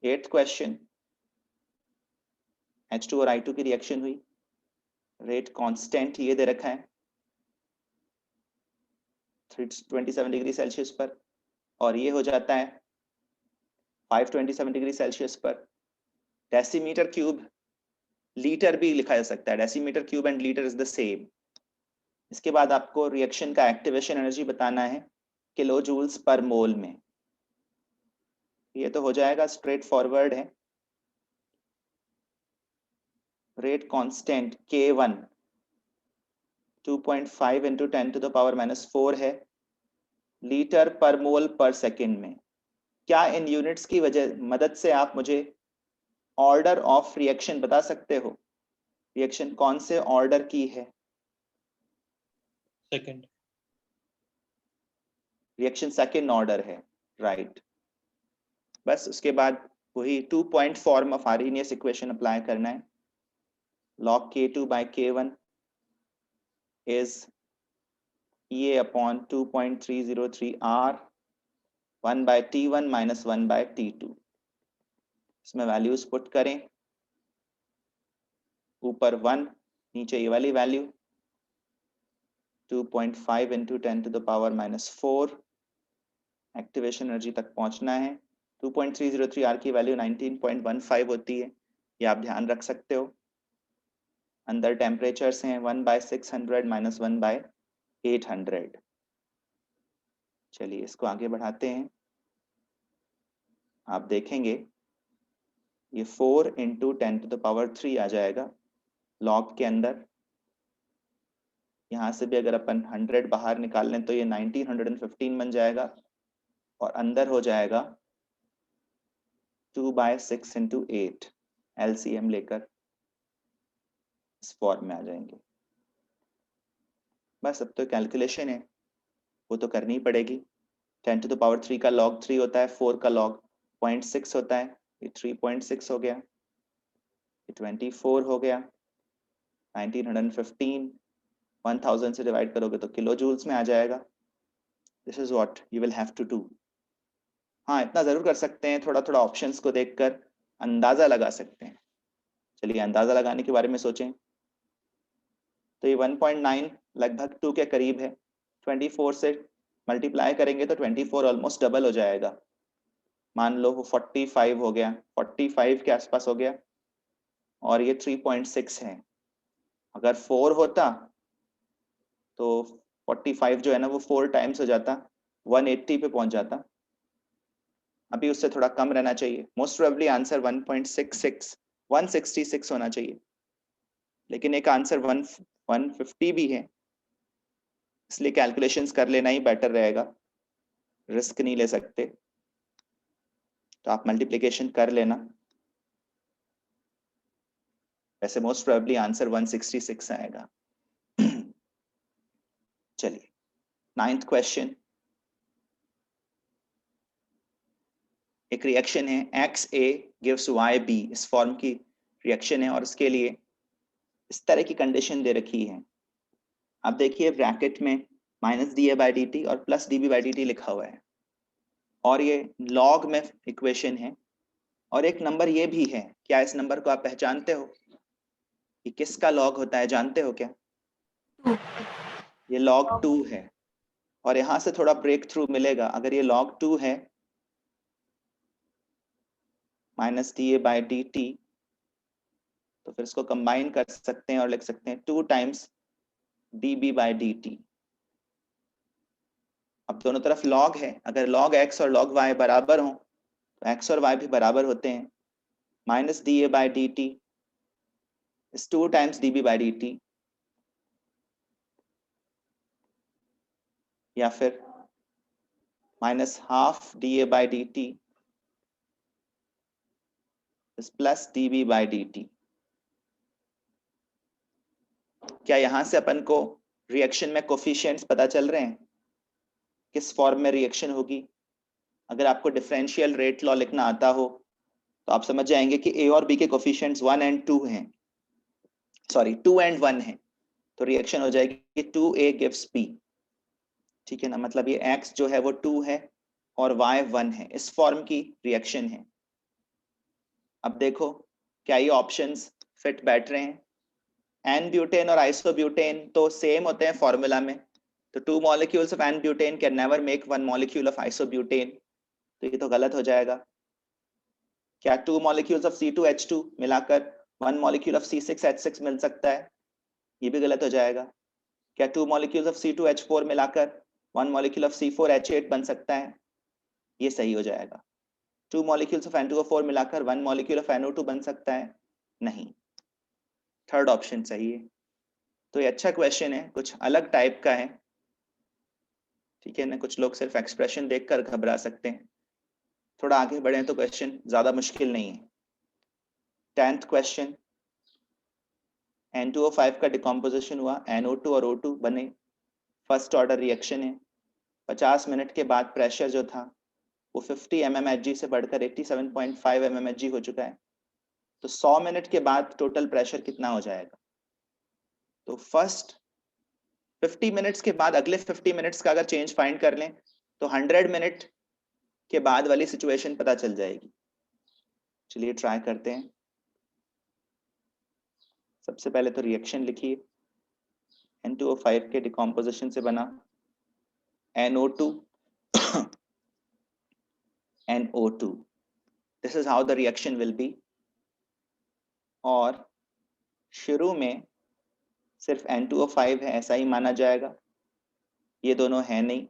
Speaker 1: 8th क्वेश्चन, H2 और I2 की रिएक्शन हुई, रेट कांस्टेंट ये दे रखा है 327 डिग्री सेल्सियस पर, और ये हो जाता है 527 डिग्री सेल्सियस पर। डेसीमीटर क्यूब लीटर भी लिखा जा सकता है, decimetre cube and litre is the same. इसके बाद आपको रिएक्शन का एक्टिवेशन एनर्जी बताना है किलो जूल्स पर मोल में। ये तो हो जाएगा, स्ट्रेट फॉरवर्ड है। रेट कांस्टेंट K1 2.5 इंटू 10⁻⁻⁴ है लीटर पर मोल पर सेकेंड में। क्या इन यूनिट्स की मदद से आप मुझे ऑर्डर ऑफ रिएक्शन बता सकते हो? रिएक्शन कौन से ऑर्डर की है?
Speaker 2: सेकंड।
Speaker 1: रिएक्शन सेकेंड ऑर्डर है, राइट। बस उसके बाद वही 2 point form of Arrhenius equation apply करना है। log K2 by K1 is E upon 2.303 R 1 by T1 minus 1 by T2। इसमें वैल्यूज पुट करें, ऊपर 1 नीचे ये वाली वैल्यू 2.5 इंटू 10⁻⁻⁴। एक्टिवेशन एनर्जी तक पहुंचना है। 2.303 R की वैल्यू 19.15 होती है, ये आप ध्यान रख सकते हो। अंदर टेम्परेचर्स हैं 1/600 माइनस 1/800। चलिए इसको आगे बढ़ाते हैं। आप देखेंगे ये 4 इंटू 10⁻³ आ जाएगा लॉग के अंदर। यहाँ से भी अगर अपन 100 बाहर निकाल लें तो ये 1915 बन जाएगा और अंदर हो जाएगा 2/6 इंटू 8 LCM लेकर इस फॉर्म में आ जाएंगे। बस अब तो कैलकुलेशन है वो तो करनी ही पड़ेगी। 10⁻³ का log 3 होता है, 4 का log 0.6 होता है, ये 3.6 हो गया, ये 24 हो गया, 1915 1000 से डिवाइड करोगे तो किलो जूल्स में आ जाएगा। This is what you will have to do. हाँ, इतना जरूर कर सकते हैं, थोड़ा थोड़ा ऑप्शंस को देखकर अंदाजा लगा सकते हैं। चलिए अंदाजा लगाने के बारे में सोचें। तो ये 1.9 लगभग 2 के करीब है, 24 से मल्टीप्लाई करेंगे तो 24 ऑलमोस्ट डबल हो जाएगा। मान लो वो 45 हो गया, 45 के आसपास हो गया और ये 3.6 है। अगर 4 होता तो 45 जो है ना वो 4 टाइम्स हो जाता, 180 पे पहुंच जाता। अभी उससे थोड़ा कम रहना चाहिए। मोस्ट प्रोबेबली आंसर 166 होना चाहिए, लेकिन एक आंसर 150 भी है, इसलिए कैलकुलेशंस कर लेना ही बेटर रहेगा, रिस्क नहीं ले सकते। तो आप मल्टीप्लिकेशन कर लेना। वैसे मोस्ट प्रोबेबली आंसर 166 आएगा। चलिए 9th क्वेश्चन। एक रिएक्शन है XA gives YB, इस फॉर्म की रिएक्शन है और उसके लिए इस तरह की कंडीशन दे रखी है। आप देखिए ब्रैकेट में -dA/dt और +dB/dt लिखा हुआ है और ये लॉग में इक्वेशन है और एक नंबर ये भी है। क्या इस नंबर को आप पहचानते हो कि किसका लॉग होता है, जानते हो क्या? ये log 2 है और यहां से थोड़ा ब्रेक थ्रू मिलेगा। अगर ये log 2 है -dA/dt तो फिर इसको कंबाइन कर सकते हैं और लिख सकते हैं 2 टाइम्स dB/dt। अब दोनों तरफ log है, अगर log x और log y बराबर हो तो x और y भी बराबर होते हैं। -dA/dt is 2 टाइम्स dB/dt, या फिर -half dA/dt is plus dB/dt। क्या यहां से अपन को रिएक्शन में कोफिशिएंट्स पता चल रहे हैं, किस फॉर्म में रिएक्शन होगी? अगर आपको डिफरेंशियल रेट लॉ लिखना आता हो तो आप समझ जाएंगे कि a और b के कोफिशिएंट्स 1 and 2 हैं, सॉरी 2 and 1 हैं, तो रिएक्शन हो जाएगी 2a gives b। ठीक है ना, मतलब ये x जो है वो 2 है और y 1 है, इस फॉर्म की रिएक्शन है। अब देखो क्या ये ऑप्शंस फिट बैठ रहे हैं? N-ब्यूटेन और आइसोब्यूटेन तो सेम होते हैं फॉर्मूला में, तो 2 molecules of N-ब्यूटेन can never make 1 molecule of isobutane, तो ये तो गलत हो जाएगा। क्या 2 molecules of C2H2 मिलाकर 1 molecule of C6H6 मिल सकता है? ये भी गलत हो जाएगा। क्या 2 molecules of C2H4 मिलाकर 1 molecule of C4H8 बन सकता है? ये सही हो जाएगा। 2 molecules of N2O4 मिलाकर 1 molecule of NO2 बन सकता है? नहीं, थर्ड ऑप्शन सही है। तो ये अच्छा क्वेश्चन है, कुछ अलग टाइप का है। ठीक है ना, कुछ लोग सिर्फ एक्सप्रेशन देखकर घबरा सकते हैं। थोड़ा आगे बढ़े तो क्वेश्चन ज्यादा मुश्किल नहीं है। 10th क्वेश्चन, N2O5 का डिकम्पोजिशन हुआ, NO2 और O2 बने, फर्स्ट ऑर्डर रिएक्शन है। 50 मिनट के बाद प्रेशर जो था वो 50 mmHg से बढ़कर 87.5 mmHg हो चुका है। तो 100 मिनट के बाद टोटल प्रेशर कितना हो जाएगा? तो फर्स्ट 50 मिनट्स के बाद अगले 50 मिनट्स का अगर चेंज फाइंड कर लें तो 100 मिनट के बाद वाली सिचुएशन पता चल जाएगी। चलिए ट्राई करते हैं। सबसे पहले तो रिएक्शन लिखिए। N2O5 के डिकम्पोजिशन से बना NO2 NO2, this is how the reaction will be. और शुरू में सिर्फ N2O5 है ऐसा ही माना जाएगा, ये दोनों है नहीं।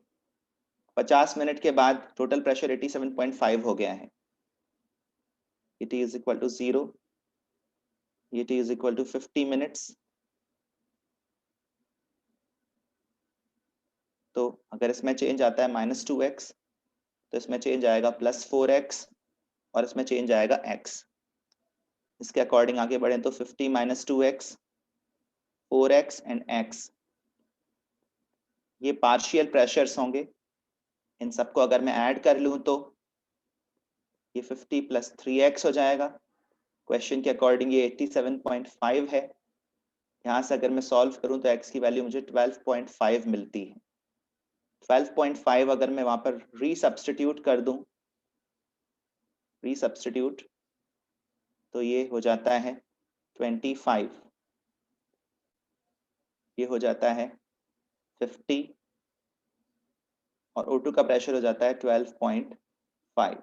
Speaker 1: 50 मिनट के बाद टोटल प्रेशर 87.5 हो गया है, ये t इज इक्वल टू 0, ये t is equal to 50 minutes. तो अगर इसमें चेंज आता है -2x, तो इसमें चेंज आएगा +4x, और इसमें चेंज आएगा x। इसके अकॉर्डिंग आगे बढ़े तो 50 - 2x, 4x एंड x, ये पार्शियल प्रेशर्स होंगे। इन सबको अगर मैं ऐड कर लूं तो ये 50 + 3x हो जाएगा। क्वेश्चन के अकॉर्डिंग ये 87.5 है। यहाँ से अगर मैं सॉल्व करूं तो x की वैल्यू मुझे 12.5 मिलती है। 12.5 अगर मैं वहां पर रीसब्स्टिट्यूट कर दूं, तो ये हो जाता है 25, ये हो जाता है 50, और O2 का प्रेशर हो जाता है 12.5।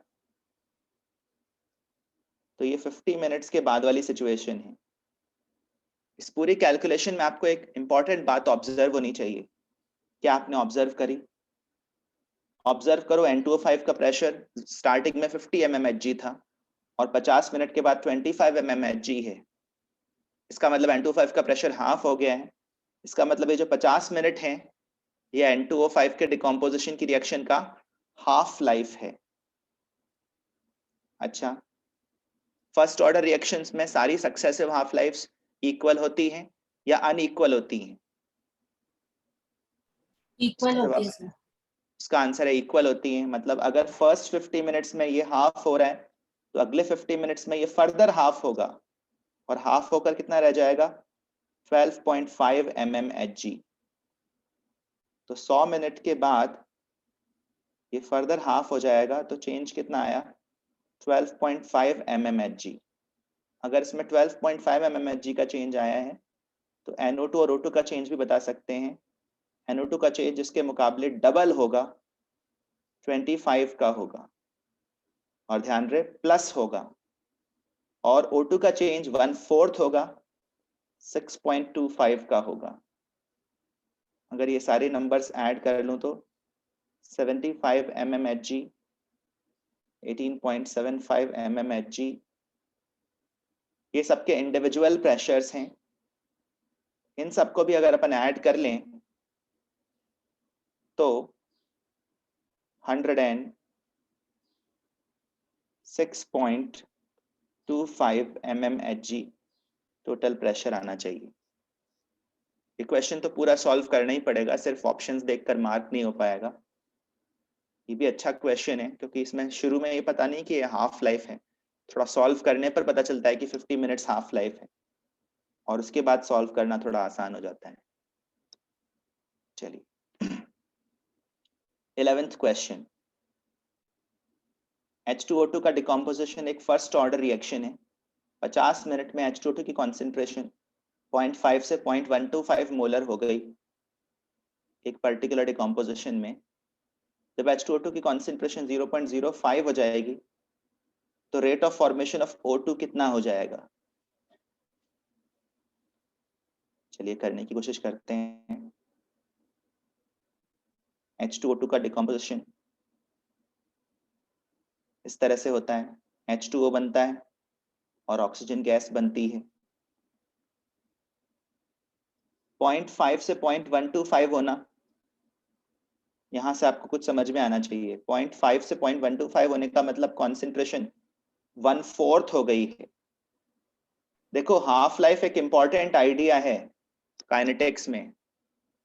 Speaker 1: तो ये 50 मिनट्स के बाद वाली सिचुएशन है। इस पूरी कैलकुलेशन में आपको एक इंपॉर्टेंट बात ऑब्जर्व होनी चाहिए। क्या आपने ऑब्जर्व करी? ऑब्जर्व करो, N2O5 का प्रेशर स्टार्टिंग में 50 mmHg था और 50 मिनट के बाद 25 mmHg है। इसका मतलब N2O5 का प्रेशर हाफ हो गया है। इसका मतलब ये जो 50 मिनट है, ये N2O5 के डिकम्पोजिशन की रिएक्शन का हाफ लाइफ है। अच्छा, फर्स्ट ऑर्डर रिएक्शंस में सारी सक्सेसिव हाफ लाइफ्स इक्वल होती हैं या अनइक्वल होती हैं?
Speaker 3: इक्वल होती है सर।
Speaker 1: इसका आंसर है इक्वल होती हैं। मतलब अगर फर्स्ट 50 मिनट्स में ये हाफ हो रहा है, तो अगले 50 मिनट्स में ये फर्दर हाफ होगा, और हाफ होकर कितना रह जाएगा? 12.5 mmHg। तो 100 मिनट के बाद ये फर्दर हाफ हो जाएगा, तो चेंज कितना आया? 12.5 mmHg। अगर इसमें 12.5 mmHg का चेंज आया है, तो NO2 और O2 का चेंज भी बता सकते हैं। NO2 का चेंज इसके मुकाबले डबल होगा, 25 का होगा, और ध्यान रहे प्लस होगा। और O2 का चेंज 1/4 होगा, 6.25 का होगा। अगर ये सारे नंबर्स ऐड कर लूं तो 75 mmHg, 18.75 mmHg, ये सबके इंडिविजुअल प्रेशर्स हैं। इन सबको भी अगर अपन ऐड कर लें तो 106.25 mmHg टोटल प्रेशर आना चाहिए। ये क्वेश्चन तो पूरा सॉल्व करना ही पड़ेगा, सिर्फ ऑप्शंस देखकर मार्क नहीं हो पाएगा। ये भी अच्छा क्वेश्चन है, क्योंकि इसमें शुरू में ये पता नहीं कि ये हाफ लाइफ है। थोड़ा सॉल्व करने पर पता चलता है कि 50 मिनट्स हाफ लाइफ है, और उसके बाद सॉल्व करना थोड़ा आसान हो जाता है। चलिए 11th क्वेश्चन। H2O2 का डिकम्पोजिशन एक फर्स्ट ऑर्डर रिएक्शन है। 50 मिनट में H2O2 की कॉन्सेंट्रेशन 0.5 से 0.125 मोलर हो गई एक पर्टिकुलर डिकम्पोजिशन में। जब H2O2 की कॉन्सेंट्रेशन 0.05 हो जाएगी, तो rate of formation of O2 कितना हो जाएगा? चलिए करने की कोशिश करते हैं। H2O2 का डिकम्पोजिशन इस तरह से होता है, H2O बनता है और ऑक्सीजन गैस बनती है। 0.5 से 0.125 होना, यहां से आपको कुछ समझ में आना चाहिए। 0.5 से 0.125 होने का मतलब कॉन्सेंट्रेशन 1/4 हो गई है। देखो, हाफ लाइफ एक इंपॉर्टेंट आइडिया है काइनेटिक्स में,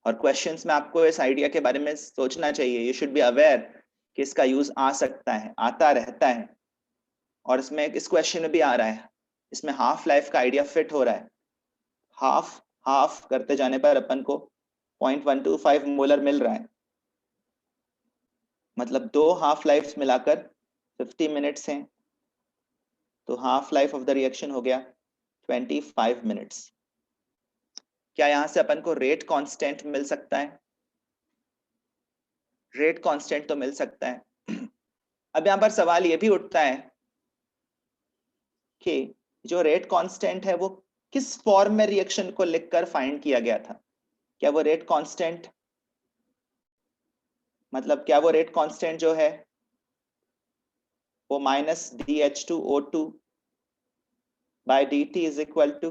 Speaker 1: और क्वेश्चंस में आपको इस आइडिया के बारे में सोचना चाहिए। यू शुड बी अवेयर कि इसका यूज आ सकता है, आता रहता है, और इसमें इस क्वेश्चन में भी आ रहा है। इसमें हाफ लाइफ का आइडिया फिट हो रहा है। हाफ हाफ करते जाने पर अपन को 0.125 मोलर मिल रहा है। मतलब दो हाफ लाइफ मिलाकर 50 मिनट्स हैं, तो half life of the reaction हो गया 25 मिनट्स। क्या यहां से अपन को रेट कांस्टेंट मिल सकता है? रेट कांस्टेंट तो मिल सकता है। अब यहां पर सवाल यह भी उठता है कि जो रेट कांस्टेंट है वो किस फॉर्म में रिएक्शन को लिखकर फाइंड किया गया था? क्या वो रेट कांस्टेंट, मतलब क्या वो रेट कांस्टेंट जो है वो -DH2O2 by d t is equal to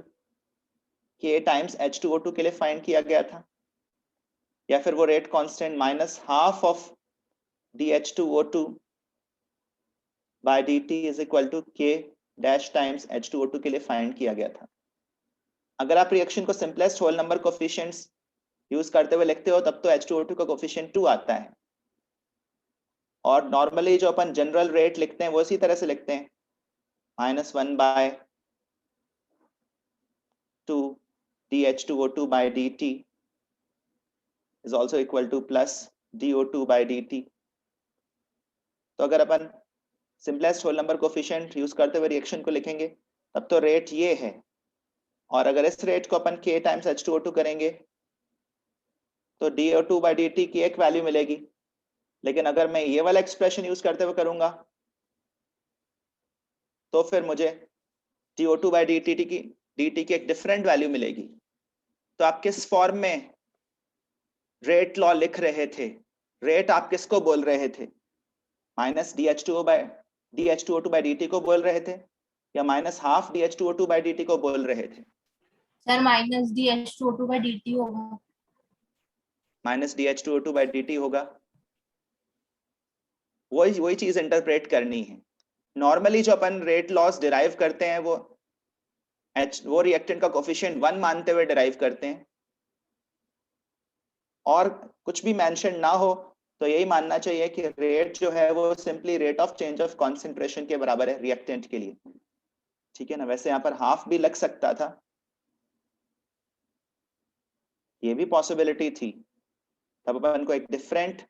Speaker 1: k times H2O2 के लिए फाइंड किया गया था, या फिर वो rate constant minus half of DH2O2 by d t is equal to k dash times H2O2 के लिए फाइंड किया गया था। अगर आप रिएक्शन को simplest whole number coefficients use करते हुए लिखते हो तब तो H2O2 का कोफिशिएंट 2 आता है, और नॉर्मली जो अपन जनरल रेट लिखते हैं वो इसी तरह से लिखते हैं, -1/2 DH2O2 by dt is also equal to plus DO2 by dt। तो अगर अपन simplest whole number coefficient use करते हुए रिएक्शन को लिखेंगे तब तो रेट ये है, और अगर इस रेट को अपन K टाइम्स H2O2 करेंगे तो DO2 by dt की एक वैल्यू मिलेगी। लेकिन अगर मैं ये वाला एक्सप्रेशन यूज करते हुए करूंगा तो फिर मुझे DO2 by dt की एक डिफरेंट वैल्यू मिलेगी। तो आप किस फॉर्म में रेट लॉ लिख रहे थे, रेट आप किसको बोल रहे थे, माइनस DH2O2 by dt को बोल रहे थे या minus half DH2O2 by dt को बोल रहे थे?
Speaker 3: Sir minus DH2O2 by dt होगा।
Speaker 1: माइनस DH2O2 by dt होगा, वही चीज इंटरप्रेट करनी है। नॉर्मली जो अपन रेट लॉस डिराइव करते हैं वो रिएक्टेंट का कोफिशिएंट 1 मानते हुए डिराइव करते हैं, और कुछ भी मेंशन ना हो तो यही मानना चाहिए कि रेट जो है वो simply rate of change of concentration के बराबर है रिएक्टेंट के लिए, ठीक है ना। वैसे यहाँ पर हाफ भी लग सकता था, ये भी पॉसिबिलिटी थी, तब अपन को एक डिफरेंट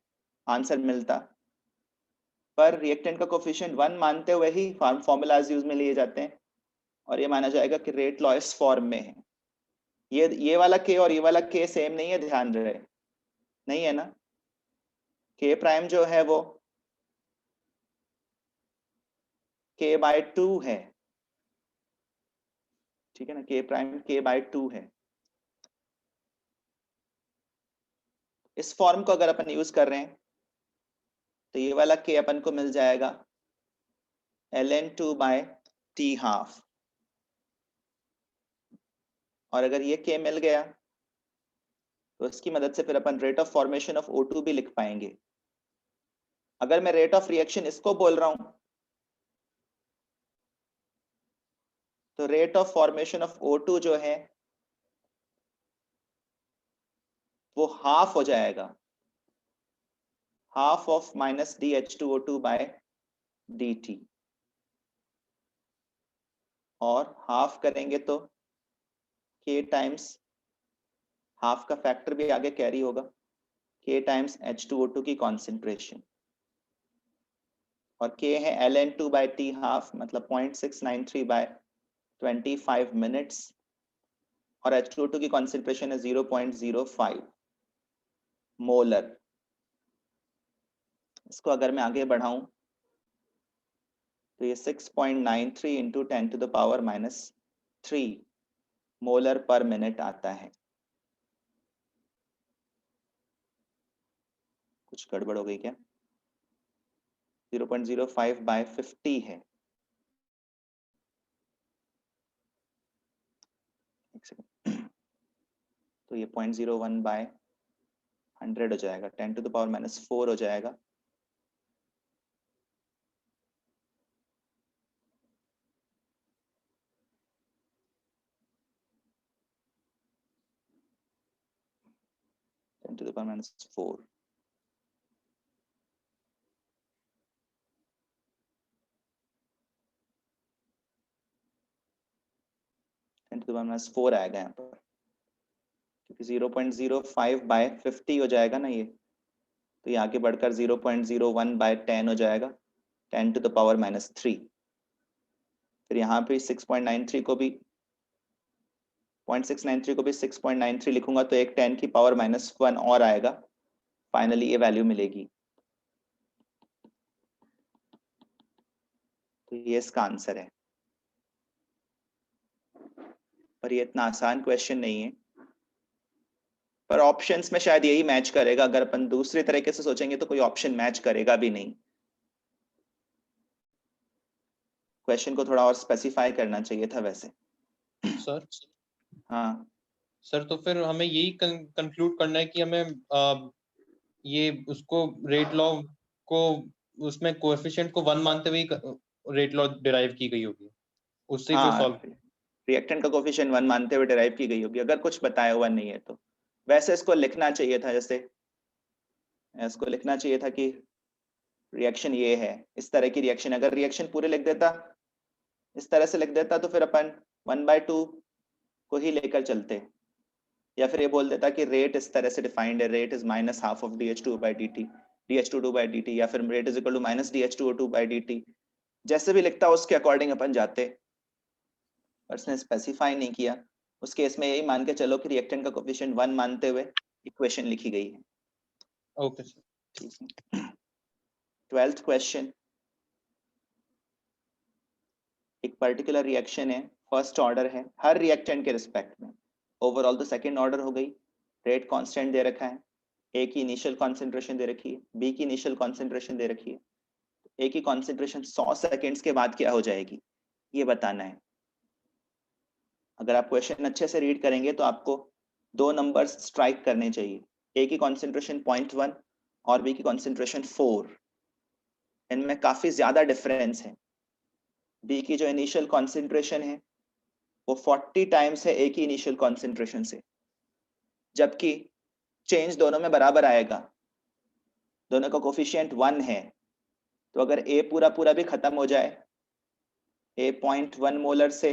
Speaker 1: आंसर मिलता, पर रिएक्टेंट का कोफिशिएंट 1 मानते हुए ही फॉर्मूलाज यूज में लिए जाते हैं, और ये माना जाएगा कि रेट लॉ इस फॉर्म में है। ये वाला के और ये वाला के सेम नहीं है, ध्यान रहे, नहीं है ना। के प्राइम जो है वो k/2 है, ठीक है ना, के प्राइम k/2 है। इस फॉर्म को अगर अपन यूज कर रहे हैं तो ये वाला k अपन को मिल जाएगा ln2/t½ और अगर ये k मिल गया तो इसकी मदद से फिर अपन rate of formation of O2 भी लिख पाएंगे। अगर मैं रेट ऑफ रिएक्शन इसको बोल रहा हूं तो rate of formation of O2 जो है वो हाफ हो जाएगा, half of minus DH2O2 by dt, और हाफ करेंगे तो k टाइम्स हाफ का फैक्टर भी आगे कैरी होगा, k टाइम्स H2O2 की कॉन्सेंट्रेशन, और k है ln2/t½ मतलब 0.693/25 मिनट्स, और H2O2 की कॉन्सेंट्रेशन है 0.05 मोलर। इसको अगर मैं आगे बढ़ाऊं तो ये 6.93 इंटू 10⁻³ मोलर पर मिनट आता है। कुछ गड़बड़ हो गई क्या? 0.05/50 है, एक सेकंड, तो ये 0.01/100 हो जाएगा, 10⁻⁴ हो जाएगा। (10⁻⁴) (10⁻⁴) आएगा यहाँ पर, क्योंकि 0.05/50 हो जाएगा ना ये, तो ये आगे बढ़कर 0.01/10 हो जाएगा, 10⁻⁻3। फिर यहाँ पे 6.93 को भी 0.693 को भी 6.93 लिखूंगा तो एक 10⁻⁻1 और आएगा, फाइनली ये वैल्यू मिलेगी। तो ये इसका आंसर है, पर ये इतना आसान क्वेश्चन नहीं है, पर ऑप्शंस में शायद यही मैच करेगा। अगर अपन दूसरे तरीके से सोचेंगे तो कोई ऑप्शन मैच करेगा भी नहीं। क्वेश्चन को थोड़ा और स्पेसिफाई करना चाहिए था वैसे।
Speaker 2: सर
Speaker 1: हाँ
Speaker 2: सर तो फिर हमें यही कंक्लूड करना है कि हमें ये उसको रेट लॉ को उसमें कोएफिशिएंट को 1 मानते हुए रेट लॉ डिराइव की गई होगी, उससे ही फिर
Speaker 1: हाँ,
Speaker 2: सॉल्व।
Speaker 1: रिएक्टेंट का कोफिशिएंट 1 मानते हुए डिराइव की गई होगी, अगर कुछ बताया हुआ नहीं है तो। वैसे इसको लिखना चाहिए था, जैसे इसको लिखना चाहिए था कि रिएक्शन ये है, इस तरह की रिएक्शन। अगर रिएक्शन पूरे लिख देता, इस तरह से लिख देता, तो फिर अपन 1/2 को ही लेकर चलते, या फिर ये बोल देता कि रेट इस तरह से डिफाइंड है, rate is minus half of dH2/dt, dH22/dt, या फिर rate is equal to minus dH2O2/dt। जैसे भी लिखता उसके अकॉर्डिंग अपन जाते, पर इसने स्पेसिफाई नहीं किया। उस केस में यही मान के चलो कि रिएक्टेंट का कोफिशिएंट 1 मानते हुए इक्वेशन लिखी गई है।
Speaker 2: Okay sir.
Speaker 1: ठीक है। 12th क्वेश्चन, एक पर्टिकुलर रिएक्शन है, फर्स्ट ऑर्डर है हर रिएक्टेंट के रिस्पेक्ट में, ओवरऑल तो सेकंड ऑर्डर हो गई, रेट कांस्टेंट दे रखा है, ए की इनिशियल कॉन्सेंट्रेशन दे रखी है, बी की इनिशियल कॉन्सेंट्रेशन दे रखी है, ए की कॉन्सेंट्रेशन 100 सेकेंड्स के बाद क्या हो जाएगी ये बताना है। अगर आप क्वेश्चन अच्छे से रीड करेंगे तो आपको दो नंबर्स स्ट्राइक करने चाहिए, ए की कॉन्सेंट्रेशन 0.1 और बी की कॉन्सेंट्रेशन 4, इनमें काफी ज्यादा डिफरेंस है। बी की जो इनिशियल कॉन्सेंट्रेशन है वो 40 टाइम्स है ए की इनिशियल कॉन्सेंट्रेशन से, जबकि चेंज दोनों में बराबर आएगा, दोनों का कोफिशिएंट 1 है। तो अगर ए पूरा पूरा भी खत्म हो जाए, ए 0.1 मोलर से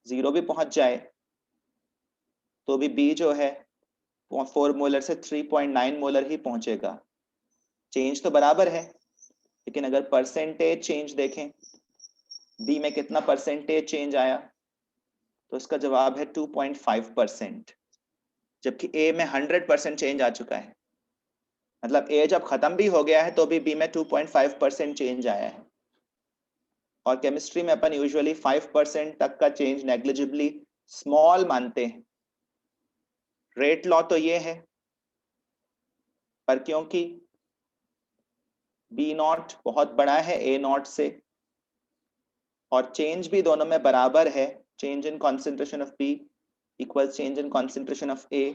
Speaker 1: 0 भी पहुंच जाए, तो भी बी जो है 4 मोलर से 3.9 मोलर ही पहुंचेगा। चेंज तो बराबर है, लेकिन अगर परसेंटेज चेंज देखें, बी में कितना परसेंटेज चेंज आया, तो इसका जवाब है 2.5%, जबकि ए में 100% चेंज आ चुका है। मतलब ए जब खत्म भी हो गया है तो भी बी में 2.5% चेंज आया है। और केमिस्ट्री में अपन यूजुअली 5% तक का चेंज नेग्लिजिबली स्मॉल मानते हैं। रेट लॉ तो ये है, पर क्योंकि बी नॉट बहुत बड़ा है ए नॉट से, और चेंज भी दोनों में बराबर है, change in concentration of B equals change in concentration of A,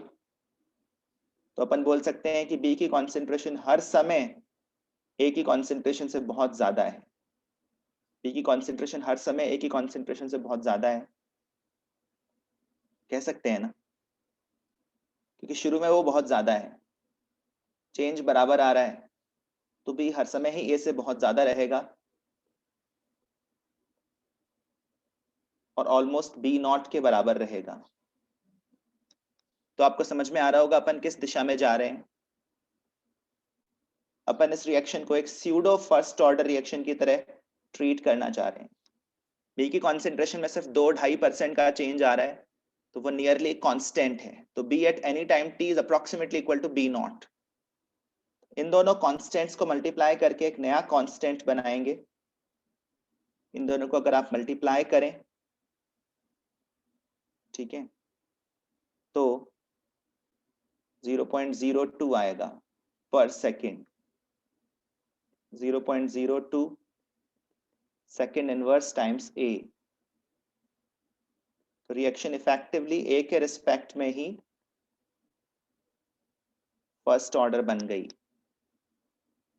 Speaker 1: तो अपन बोल सकते हैं कि बी की कॉन्सेंट्रेशन हर समय ए की कॉन्सेंट्रेशन से बहुत ज्यादा है। बी की कॉन्सेंट्रेशन हर समय ए की कॉन्सेंट्रेशन से बहुत ज्यादा है, कह सकते हैं ना, क्योंकि शुरू में वो बहुत ज्यादा है, चेंज बराबर आ रहा है, तो बी हर समय ही ए से बहुत ज्यादा रहेगा, और ऑलमोस्ट बी नॉट के बराबर रहेगा। तो आपको समझ में आ रहा होगा अपन किस दिशा में जा रहे हैं। अपन इस रिएक्शन को एक स्यूडो फर्स्ट ऑर्डर रिएक्शन की तरह ट्रीट करना चाह रहे हैं। बी की कॉन्सेंट्रेशन में सिर्फ 2-2.5% का चेंज आ रहा है, तो वो नियरली कांस्टेंट है, तो B at any time T is approximately equal to B naught. इन दोनों कांस्टेंट्स को मल्टीप्लाई करके एक नया कांस्टेंट बनाएंगे। इन दोनों को अगर आप मल्टीप्लाई करें, ठीक है, तो 0.02 आएगा पर सेकेंड, 0.02 सेकेंड इनवर्स टाइम्स ए। तो रिएक्शन इफेक्टिवली ए के रिस्पेक्ट में ही फर्स्ट ऑर्डर बन गई।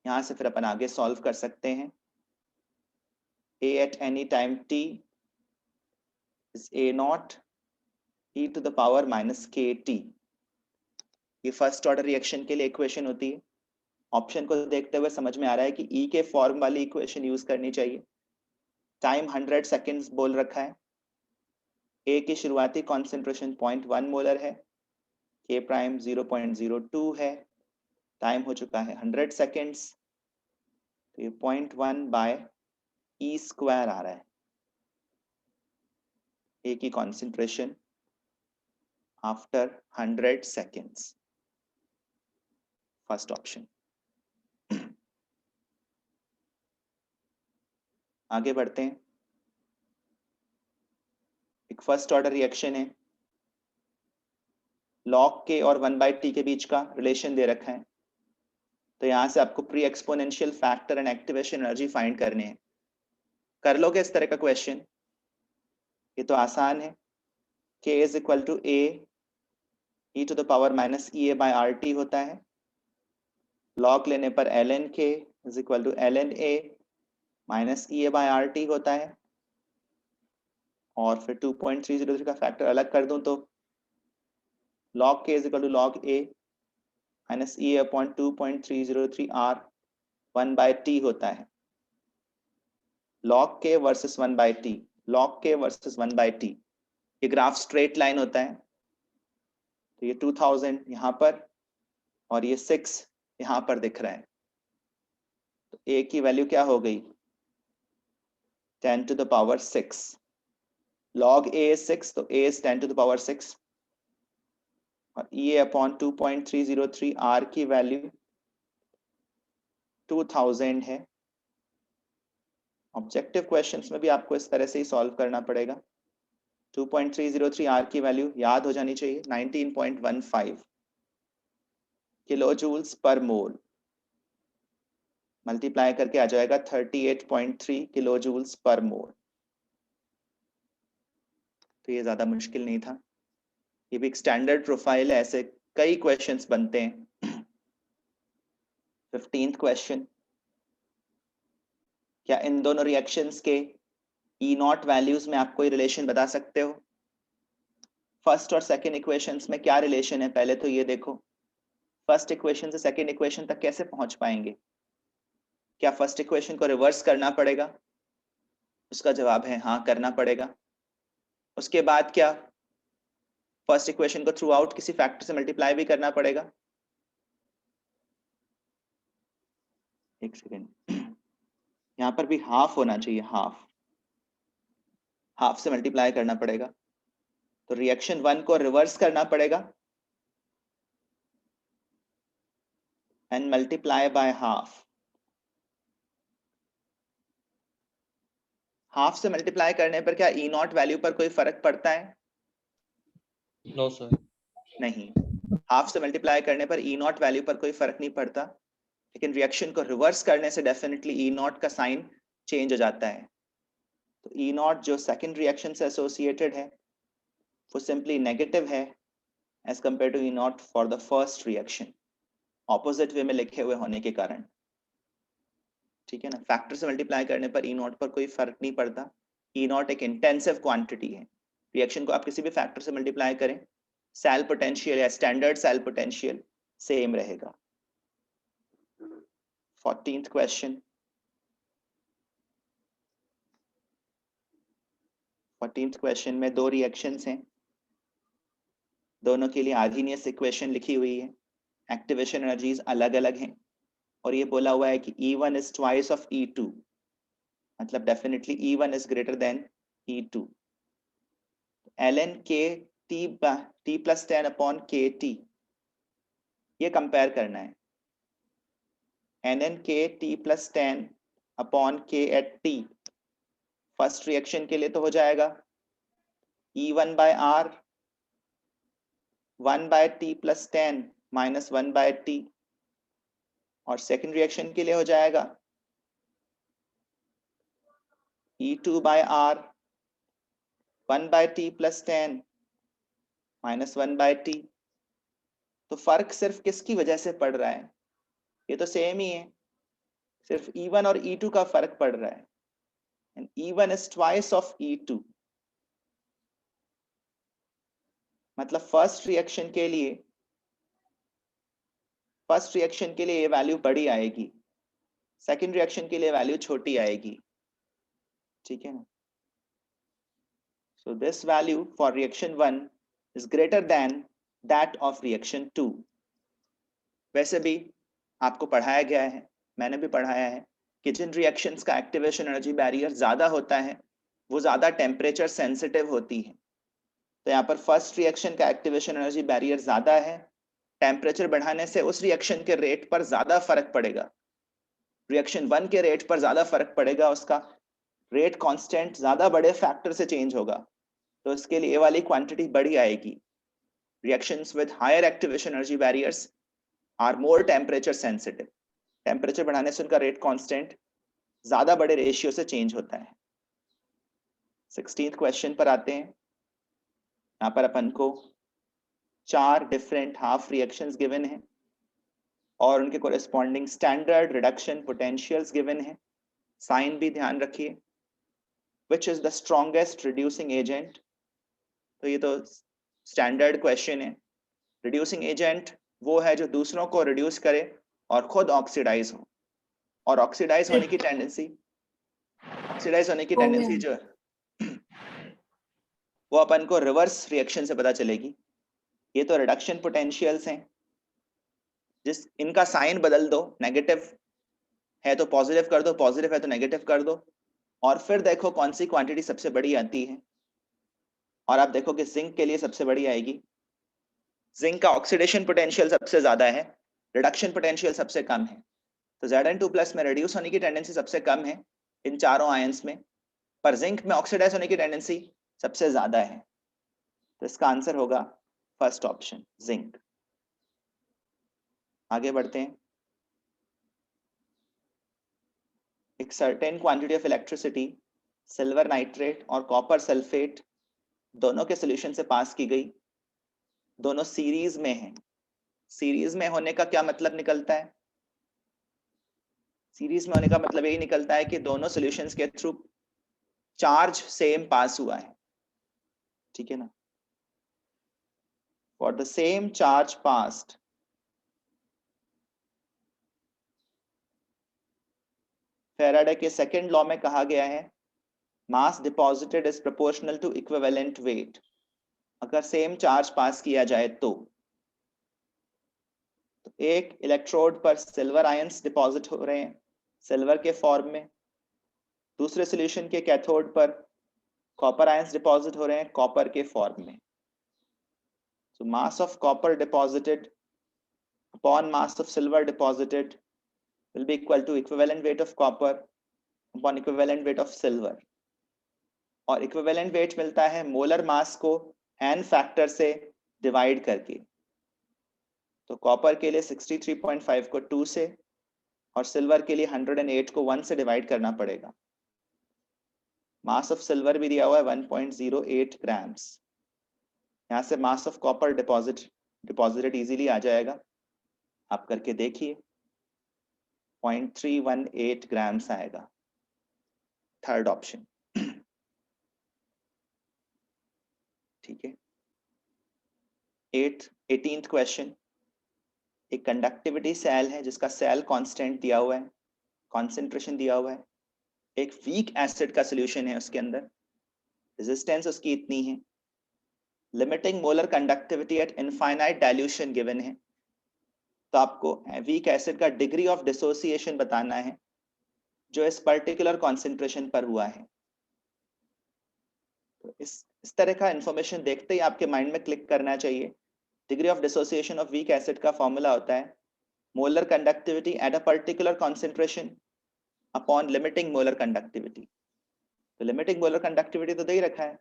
Speaker 1: यहां से फिर अपन आगे सॉल्व कर सकते हैं। a at any time t is a naught e to the power minus kt। ये फर्स्ट ऑर्डर रिएक्शन के लिए इक्वेशन होती है। ऑप्शन को देखते हुए समझ में आ रहा है कि e के फॉर्म वाली इक्वेशन यूज करनी चाहिए। टाइम 100 सेकेंड्स बोल रखा है, a की शुरुआती कॉन्सेंट्रेशन 0.1 मोलर है, k प्राइम 0.02 है, टाइम हो चुका है 100 सेकेंड्स, तो ये 0.1 बाय ई स्क्वायर आ रहा है, a की concentration after 100 seconds, first option. आगे बढ़ते हैं। एक फर्स्ट ऑर्डर रिएक्शन है, log k और 1/t के बीच का रिलेशन दे रखा है, तो यहां से आपको pre exponential factor and activation energy find करने हैं। कर लोगे इस तरह का क्वेश्चन? ये तो आसान है। k is equal to a e to the power minus EA by RT होता है। log लेने पर ln k is equal to ln a minus EA by RT होता है। और फिर 2.303 का फैक्टर अलग कर दूं तो log k is equal to log a minus EA upon 2.303 r 1 by t होता है। log k versus 1 by t, log k versus 1 by t, ये ग्राफ स्ट्रेट लाइन होता है। तो ये 2000 यहाँ पर और ये 6 यहाँ पर दिख रहा है। तो a की वैल्यू क्या हो गई? 10 to the power 6। log a is 6, तो a is 10 to the power 6 और EA अपॉन 2.303 r की वैल्यू 2000 है। ऑब्जेक्टिव क्वेश्चंस में भी आपको इस तरह से ही सॉल्व करना पड़ेगा। 2.303 r की वैल्यू याद हो जानी चाहिए 19.15 किलो जूल्स पर मोल, मल्टीप्लाई करके आ जाएगा 38.3 किलो जूल्स पर मोल। तो ये ज्यादा मुश्किल नहीं था, ये भी एक स्टैंडर्ड प्रोफाइल है, ऐसे कई क्वेश्चंस बनते हैं। 15th क्वेश्चन, क्या इन दोनों रिएक्शंस के E0 वैल्यूज में आप कोई रिलेशन बता सकते हो? फर्स्ट और सेकंड इक्वेशंस में क्या रिलेशन है, पहले तो ये देखो। फर्स्ट इक्वेशन से सेकंड इक्वेशन तक कैसे पहुंच पाएंगे? क्या फर्स्ट इक्वेशन को रिवर्स करना पड़ेगा? उसका जवाब है हाँ, करना पड़ेगा। उसके बाद क्या फर्स्ट इक्वेशन को थ्रू आउट किसी फैक्टर से मल्टीप्लाई भी करना पड़ेगा? एक सेकेंड, यहां पर भी हाफ होना चाहिए, हाफ से मल्टीप्लाई करना पड़ेगा। तो रिएक्शन 1 को रिवर्स करना पड़ेगा and multiply by half. Half से मल्टीप्लाई करने पर क्या E0 वैल्यू पर कोई फर्क पड़ता है?
Speaker 2: No sir.
Speaker 1: नहीं, हाफ से मल्टीप्लाई करने पर E0 वैल्यू पर कोई फर्क नहीं पड़ता, लेकिन रिएक्शन को रिवर्स करने से डेफिनेटली E0 का साइन चेंज हो जाता है। तो E0 जो सेकंड रिएक्शन से एसोसिएटेड है वो सिंपली नेगेटिव है as compared to E0 for the first reaction, opposite way में लिखे हुए होने के कारण। ठीक है ना, फैक्टर से मल्टीप्लाई करने पर E0 पर कोई फर्क नहीं पड़ता। E0 एक इंटेंसिव क्वांटिटी है, रिएक्शन को आप किसी भी फैक्टर से मल्टीप्लाई करें, सेल पोटेंशियल या स्टैंडर्ड सेल पोटेंशियल सेम रहेगा। 14th क्वेश्चन, 14th क्वेश्चन में दो रिएक्शंस हैं, दोनों के लिए आर्हीनियस इक्वेशन लिखी हुई है, एक्टिवेशन एनर्जीज अलग अलग हैं और ये बोला हुआ है कि E1 is twice of E2, मतलब definitely E1 is greater than E2। ln k t plus 10 upon kt, ये कंपेयर करना है। ln k t plus 10 upon k at t, first reaction के लिए तो हो जाएगा E1 by R 1 by t plus 10 minus 1 by t, और second reaction के लिए हो जाएगा E2 by R 1 by t plus 10 minus 1 by t। तो फर्क सिर्फ किसकी वजह से पड़ रहा है? ये तो सेम ही है, सिर्फ E1 और E2 का फर्क पड़ रहा है। And E1 is twice of E2, मतलब फर्स्ट रिएक्शन के लिए ये वैल्यू बड़ी आएगी, सेकेंड रिएक्शन के लिए वैल्यू छोटी आएगी। ठीक है ना, so this value for reaction 1 is greater than that of reaction 2। वैसे भी आपको पढ़ाया गया है, मैंने भी पढ़ाया है कि जिन रिएक्शंस का एक्टिवेशन एनर्जी बैरियर ज्यादा होता है वो ज्यादा टेम्परेचर सेंसिटिव होती है। तो यहाँ पर फर्स्ट रिएक्शन का एक्टिवेशन एनर्जी बैरियर ज्यादा है, टेम्परेचर बढ़ाने से उस रिएक्शन के रेट पर ज्यादा फर्क पड़ेगा, रिएक्शन 1 के रेट पर ज्यादा फर्क पड़ेगा, उसका रेट कांस्टेंट ज्यादा बड़े फैक्टर से चेंज होगा, तो इसके लिए ये वाली क्वांटिटी बड़ी आएगी। Reactions with higher activation energy barriers are more temperature sensitive, temperature बढ़ाने से उनका रेट कांस्टेंट ज्यादा बड़े रेशियो से चेंज होता है। 16th क्वेश्चन पर आते हैं। यहाँ पर अपन को 4 डिफरेंट हाफ रिएक्शंस गिवन है और उनके corresponding standard reduction potentials given है। साइन भी ध्यान रखिए। Which is the strongest reducing agent, तो ये तो स्टैंडर्ड क्वेश्चन है। रिड्यूसिंग एजेंट वो है जो दूसरों को रिड्यूस करे और खुद ऑक्सीडाइज हो, और ऑक्सीडाइज होने की टेंडेंसी जो है वो अपन को रिवर्स रिएक्शन से पता चलेगी। ये तो रिडक्शन पोटेंशियल्स हैं, जिस इनका साइन बदल दो, नेगेटिव है तो पॉजिटिव कर दो, पॉजिटिव है तो नेगेटिव कर दो, और फिर देखो कौन सी क्वांटिटी सबसे बड़ी आती है। और आप देखो कि जिंक के लिए सबसे बड़ी आएगी। जिंक का ऑक्सीडेशन पोटेंशियल सबसे ज्यादा है, रिडक्शन पोटेंशियल सबसे कम है। तो Zn2+ में रिड्यूस होने की टेंडेंसी सबसे कम है इन चारों आयंस में, पर जिंक में ऑक्सीडाइज होने की टेंडेंसी सबसे ज्यादा है। तो इसका आंसर होगा फर्स्ट ऑप्शन, जिंक। आगे बढ़ते हैं। एक certain quantity of electricity silver nitrate और कॉपर सल्फेट दोनों के सॉल्यूशन से पास की गई। दोनों सीरीज में हैं। सीरीज में होने का क्या मतलब निकलता है? सीरीज में होने का मतलब यही निकलता है कि दोनों सॉल्यूशंस के थ्रू चार्ज सेम पास हुआ है, ठीक है ना। For the same charge passed, Faraday के सेकंड लॉ में कहा गया है mass deposited is proportional to equivalent weight. अगर सेम चार्ज पास किया जाए तो एक इलेक्ट्रोड पर सिल्वर आयंस डिपॉजिट हो रहे हैं सिल्वर के फॉर्म में, दूसरे सॉल्यूशन के कैथोड पर कॉपर आयंस डिपॉजिट हो रहे हैं कॉपर के फॉर्म में। So mass of copper deposited upon mass of silver deposited will be equal to equivalent weight of copper upon equivalent weight of silver, और equivalent weight मिलता है molar mass को n factor से divide करके। तो copper के लिए 63.5 को 2 से और सिल्वर के लिए 108 को 1 से डिवाइड करना पड़ेगा। मास ऑफ सिल्वर भी दिया हुआ है 1.08 ग्राम्स। यहाँ से mass of copper deposited easily आ जाएगा, आप करके देखिए 0.318 ग्राम्स आएगा, थर्ड ऑप्शन। ठीक है। 18th क्वेश्चन, एक कंडक्टिविटी सेल है जिसका सेल कांस्टेंट दिया हुआ है, कॉन्सेंट्रेशन दिया हुआ है, एक वीक एसिड का सॉल्यूशन है उसके अंदर, रेजिस्टेंस उसकी इतनी है, limiting molar conductivity eight infinite dilution given है। तो आपको वीक एसिड का डिग्री ऑफ डिसोसिएशन बताना है जो इस पर्टिकुलर कॉन्सेंट्रेशन पर हुआ है। तो इस तरह का इंफॉर्मेशन देखते ही आपके माइंड में क्लिक करना चाहिए। Degree of dissociation of weak acid का फॉर्मूला होता है molar conductivity at a particular concentration upon limiting molar conductivity. तो लिमिटिंग मोलर कंडक्टिविटी तो दे ही रखा है,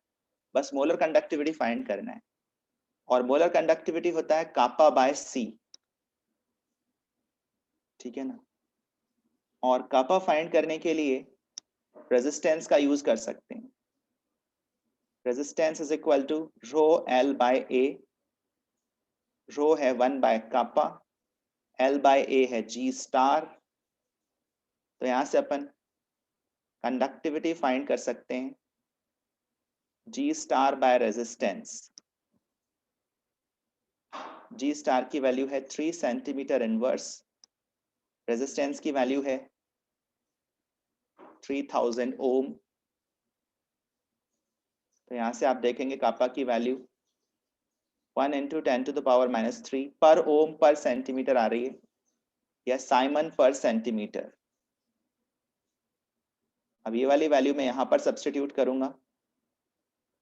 Speaker 1: बस मोलर कंडक्टिविटी फाइंड करना है, और मोलर कंडक्टिविटी होता है कापा बाय सी, ठीक है ना। और कापा फाइंड करने के लिए रेजिस्टेंस का यूज कर सकते हैं। Resistance is equal to rho L by A, rho है 1 by kappa, L by A है जी स्टार। तो यहां से अपन कंडक्टिविटी फाइंड कर सकते हैं G star by resistance. G star की वैल्यू है 3 सेंटीमीटर इनवर्स, रेजिस्टेंस की वैल्यू है 3000 ओम। तो यहां से आप देखेंगे कापा की वैल्यू 1 × 10⁻³ पर ओम पर सेंटीमीटर आ रही है, या साइमन पर सेंटीमीटर। अब ये वाली वैल्यू मैं यहां पर सब्स्टिट्यूट करूंगा,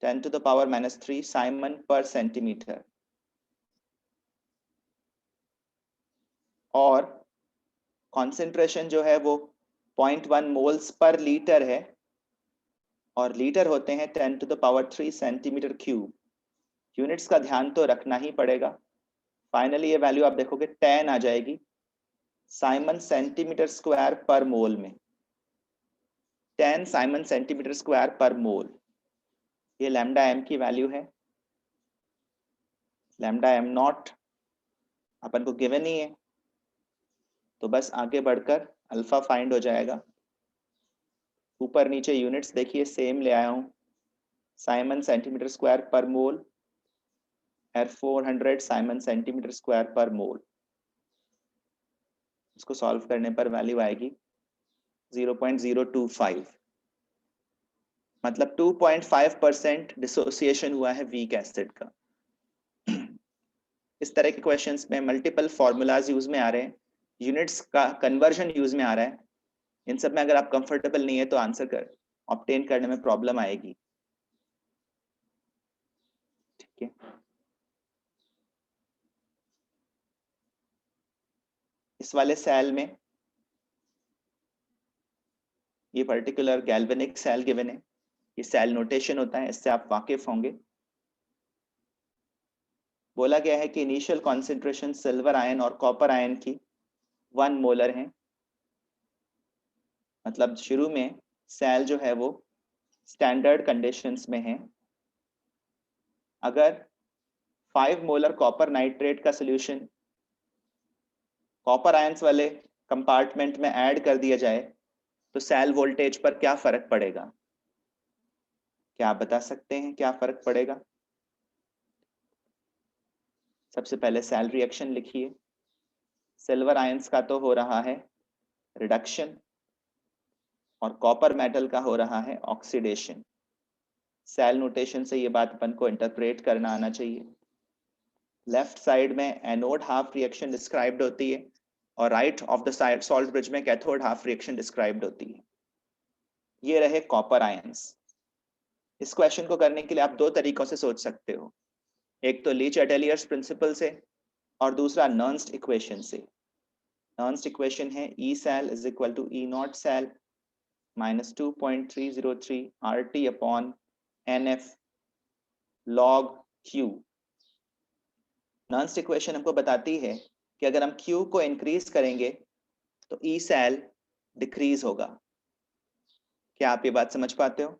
Speaker 1: 10⁻³ साइमन पर सेंटीमीटर, और कॉन्सेंट्रेशन जो है वो 0.1 मोल्स पर लीटर है, और लीटर होते हैं 10⁻³ सेंटीमीटर क्यूब। यूनिट्स का ध्यान तो रखना ही पड़ेगा। फाइनली ये वैल्यू आप देखोगे 10 आ जाएगी साइमन सेंटीमीटर स्क्वायर पर मोल में, 10 साइमन सेंटीमीटर स्क्वायर पर मोल। ये लैम्डा एम की वैल्यू है, लैम्डा एम नॉट अपन को गिवन ही है, तो बस आगे बढ़कर अल्फा फाइंड हो जाएगा। ऊपर नीचे यूनिट्स देखिए सेम ले आया हूं, साइमन सेंटीमीटर स्क्वायर पर मोल, R400 Simon centimetre square per मोल। इसको सॉल्व करने पर वैल्यू आएगी 0.025, मतलब 2.5% डिसोसिएशन हुआ है वीक एसिड का। इस तरह के क्वेश्चंस में मल्टीपल फॉर्मूलाज यूज में आ रहे हैं, यूनिट्स का कन्वर्जन यूज में आ रहा है। इन सब में अगर आप कंफर्टेबल नहीं है तो आंसर कर ऑब्टेन करने में प्रॉब्लम आएगी। ठीक है, इस वाले सेल में ये पर्टिकुलर गैल्वेनिक सेल गिवन है, ये सेल नोटेशन होता है, इससे आप वाकिफ होंगे। बोला गया है कि इनिशियल कॉन्सेंट्रेशन सिल्वर आयन और कॉपर आयन की 1 मोलर है, मतलब शुरू में सेल जो है वो स्टैंडर्ड कंडीशंस में है। अगर 5 मोलर कॉपर नाइट्रेट का सॉल्यूशन कॉपर आयंस वाले कंपार्टमेंट में ऐड कर दिया जाए तो सेल वोल्टेज पर क्या फर्क पड़ेगा? क्या आप बता सकते हैं क्या फर्क पड़ेगा? सबसे पहले सेल रिएक्शन लिखिए। सिल्वर आयंस का तो हो रहा है रिडक्शन और कॉपर मेटल का हो रहा है ऑक्सीडेशन। सेल नोटेशन से ये बात अपन को इंटरप्रेट करना आना चाहिए। लेफ्ट साइड में एनोड हाफ रिएक्शन डिस्क्राइब्ड होती है और right of the side salt bridge में कैथोड हाफ रिएक्शन डिस्क्राइब्ड होती है। ये रहे कॉपर आयंस। इस क्वेश्चन को करने के लिए आप 2 तरीकों से सोच सकते हो, एक तो लीच एटेलियर्स प्रिंसिपल से और दूसरा नर्न्स्ट इक्वेशन से। नर्न्स्ट इक्वेशन है E cell is equal to E naught cell minus 2.303 RT upon NF log Q। Nernst equation हमको बताती है कि अगर हम Q को इंक्रीज करेंगे तो E cell डिक्रीज होगा। क्या आप ये बात समझ पाते हो?